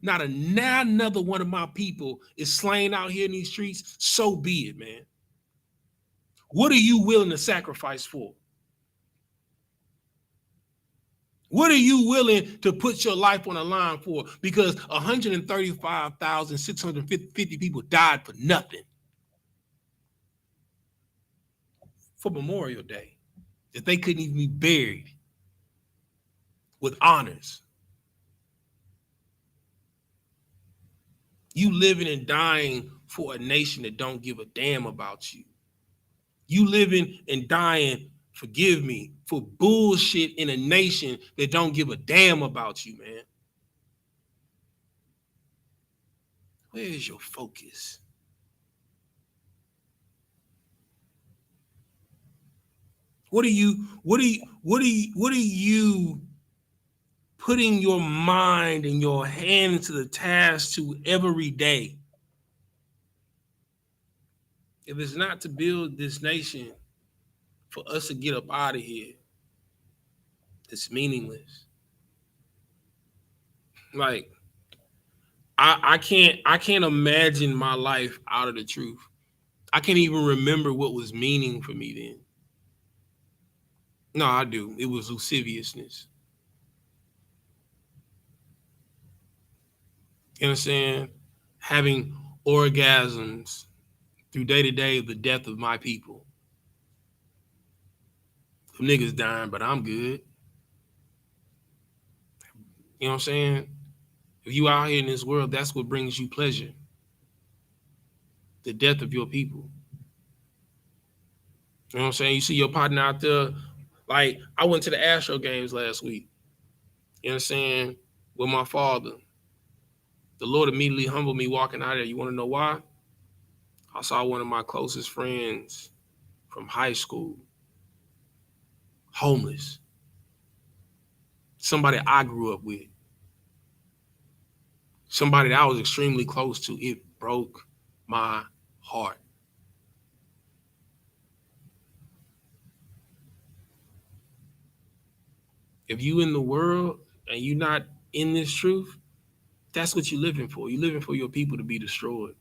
Speaker 3: not another one of my people is slain out here in these streets, so be it, man. What are you willing to sacrifice for? What are you willing to put your life on the line for? Because 135,650 people died for nothing for Memorial Day, that they couldn't even be buried with honors. You living and dying for a nation that don't give a damn about you. You living and dying, forgive me, for bullshit in a nation that don't give a damn about you, man. Where is your focus? What are you putting your mind and your hand to the task to every day? If it's not to build this nation for us to get up out of here, it's meaningless. Like, I can't imagine my life out of the truth. I can't even remember what was meaning for me then. No, I do. It was lasciviousness. You understand? Having orgasms through day to day of the death of my people. Some niggas dying, but I'm good. You know what I'm saying? If you out here in this world, that's what brings you pleasure. The death of your people. You know what I'm saying? You see your partner out there. Like, I went to the Astro games last week. You know what I'm saying? With my father. The Lord immediately humbled me walking out there. You want to know why? I saw one of my closest friends from high school, homeless. Somebody I grew up with. Somebody that I was extremely close to. It broke my heart. If you in the world and you not in this truth, that's what you're living for. You're living for your people to be destroyed.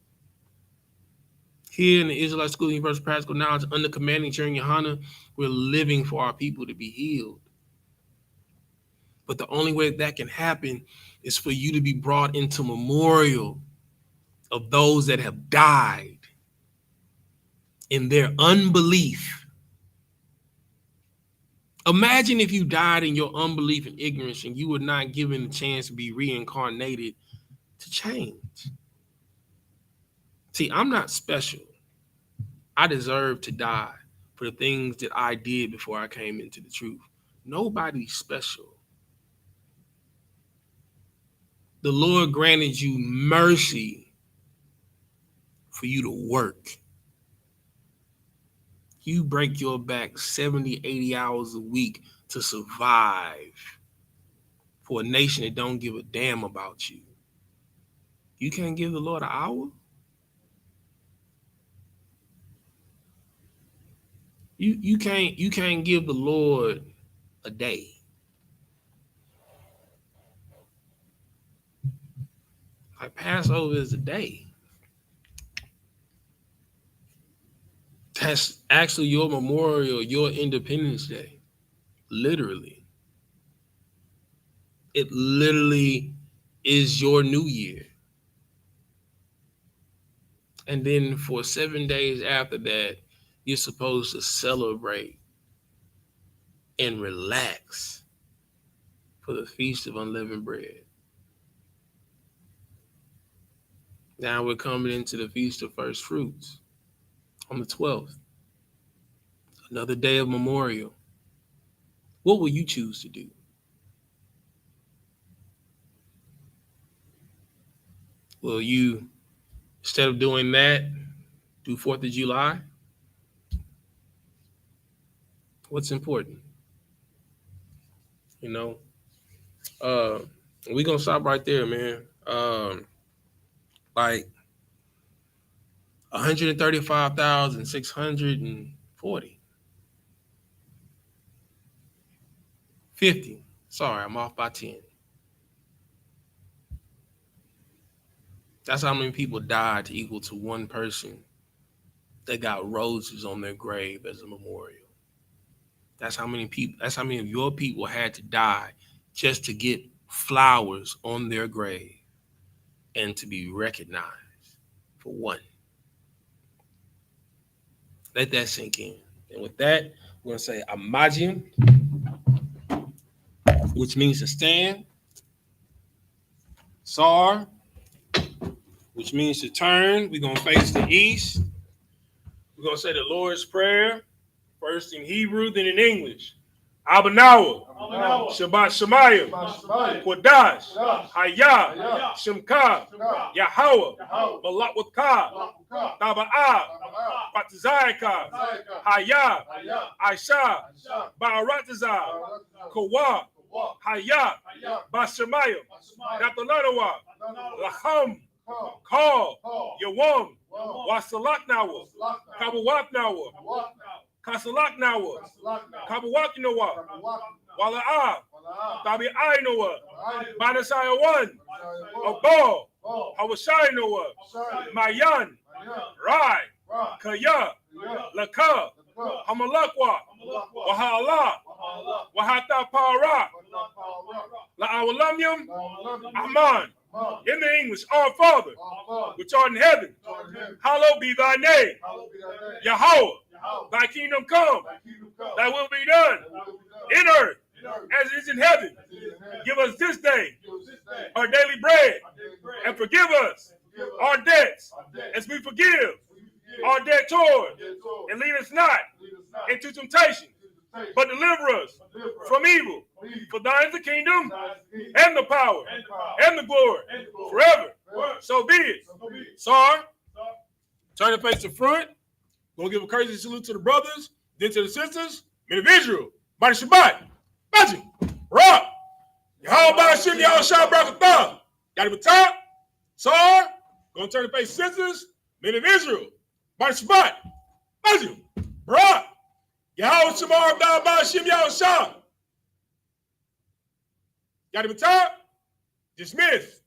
Speaker 3: Here in the Israelite School of Universal Practical Knowledge, under commanding chair YAHANNA, we're living for our people to be healed. But the only way that can happen is for you to be brought into memorial of those that have died in their unbelief. Imagine if you died in your unbelief and ignorance and you were not given the chance to be reincarnated to change. See, I'm not special. I deserve to die for the things that I did before I came into the truth. Nobody's special. The Lord granted you mercy for you to work. You break your back 70, 80 hours a week to survive for a nation that don't give a damn about you. You can't give the Lord an hour? You can't give the Lord a day. Like, Passover is a day. That's actually your memorial, your Independence Day. Literally. It literally is your New Year. And then for 7 days after that, you're supposed to celebrate and relax for the Feast of Unleavened Bread. Now we're coming into the Feast of First Fruits on the 12th. Another day of memorial. What will you choose to do? Will you, instead of doing that, do 4th of July? What's important? You know? We're going to stop right there, man. Like 135,640. 50. Sorry, I'm off by 10. That's how many people died to equal to one person that got roses on their grave as a memorial. That's how many people, that's how many of your people had to die just to get flowers on their grave and to be recognized for one. Let that sink in. And with that, we're going to say Amajim, which means to stand. Sar, which means to turn. We're going to face the east. We're going to say the Lord's Prayer, first in Hebrew, then in English. Abanawa,
Speaker 4: Abanawa,
Speaker 3: Shabbat Shemayim,
Speaker 4: Shemayim,
Speaker 3: Kodash,
Speaker 4: Kodash,
Speaker 3: Hayah,
Speaker 4: Hayah,
Speaker 3: Shemka,
Speaker 4: Shemka,
Speaker 3: Yahweh,
Speaker 4: Yahweh,
Speaker 3: Malak with Ka,
Speaker 4: Barakah,
Speaker 3: Taba'ah,
Speaker 4: Barakah,
Speaker 3: Batazayaka,
Speaker 4: Zayaka,
Speaker 3: Hayah,
Speaker 4: Hayah,
Speaker 3: Aisha,
Speaker 4: Aisha,
Speaker 3: Ba'aratazah,
Speaker 4: Barakah,
Speaker 3: Kawa,
Speaker 4: Kawa,
Speaker 3: Hayah,
Speaker 4: Hayah,
Speaker 3: Bashemayim,
Speaker 4: Bashemayim,
Speaker 3: Natalanawa,
Speaker 4: Natalanawa,
Speaker 3: Lacham,
Speaker 4: Kal,
Speaker 3: Kal,
Speaker 4: Kal,
Speaker 3: Yawam,
Speaker 4: Yawam,
Speaker 3: Wasalaknawa,
Speaker 4: Wasalaknawa,
Speaker 3: Kabawaknawa,
Speaker 4: Kawaknawa,
Speaker 3: Kasalaknawa,
Speaker 4: Kasalaknawa,
Speaker 3: Kabawaknawa,
Speaker 4: Kawaknawa,
Speaker 3: Wala'ah,
Speaker 4: Wala'ah,
Speaker 3: Tabi Ainoa,
Speaker 4: Tabi'aynawa,
Speaker 3: Banasaya 1,
Speaker 4: Tabi'aynawa,
Speaker 3: Abal,
Speaker 4: Bal,
Speaker 3: Hawashai Noah,
Speaker 4: Shai,
Speaker 3: Mayan,
Speaker 4: Mayan,
Speaker 3: Rai,
Speaker 4: Ra,
Speaker 3: Kaya,
Speaker 4: Kaya,
Speaker 3: Laka,
Speaker 4: Lakah,
Speaker 3: Hamalakwa,
Speaker 4: Amalakwa,
Speaker 3: Wahala,
Speaker 4: Wahala,
Speaker 3: Wahata Para,
Speaker 4: Wahala,
Speaker 3: La'awalamyam,
Speaker 4: Wahala,
Speaker 3: Aman.
Speaker 4: Aman,
Speaker 3: In the English, our Father,
Speaker 4: our Father,
Speaker 3: which art in heaven,
Speaker 4: which art in heaven,
Speaker 3: hallowed be thy name.
Speaker 4: hallowed be thy name.
Speaker 3: Yahweh,
Speaker 4: Yahweh,
Speaker 3: thy kingdom come,
Speaker 4: thy kingdom come,
Speaker 3: thy will be done
Speaker 4: thy will be done
Speaker 3: in earth
Speaker 4: in earth
Speaker 3: as it is in heaven.
Speaker 4: as it is in heaven.
Speaker 3: Give us this day
Speaker 4: Give us this day
Speaker 3: our daily bread,
Speaker 4: our daily bread,
Speaker 3: and forgive us
Speaker 4: and forgive us
Speaker 3: our debts
Speaker 4: our debts,
Speaker 3: as we forgive
Speaker 4: as we forgive
Speaker 3: our debtors.
Speaker 4: debtors,
Speaker 3: And lead us not
Speaker 4: lead us not
Speaker 3: into temptation,
Speaker 4: into temptation,
Speaker 3: but deliver us
Speaker 4: but deliver us
Speaker 3: from evil.
Speaker 4: from evil.
Speaker 3: For thine is the kingdom,
Speaker 4: Thine is the kingdom,
Speaker 3: and the power,
Speaker 4: and the power,
Speaker 3: and the glory,
Speaker 4: and the glory,
Speaker 3: forever.
Speaker 4: forever.
Speaker 3: So be it.
Speaker 4: So be it.
Speaker 3: Sar,
Speaker 4: So,
Speaker 3: turn the face to front. Gonna give a courtesy salute to the brothers, then to the sisters, men of Israel. Mighty Shabbat. Magic. Rock. Yahweh Ba'ashim Yahushua Barakatah. Got him top. Sar. Gonna turn the face to sisters, men of Israel. Mighty Shabbat. Magic. Rock. Yahweh Shamar Ba'ashim Yahushua. Got him top. Dismiss.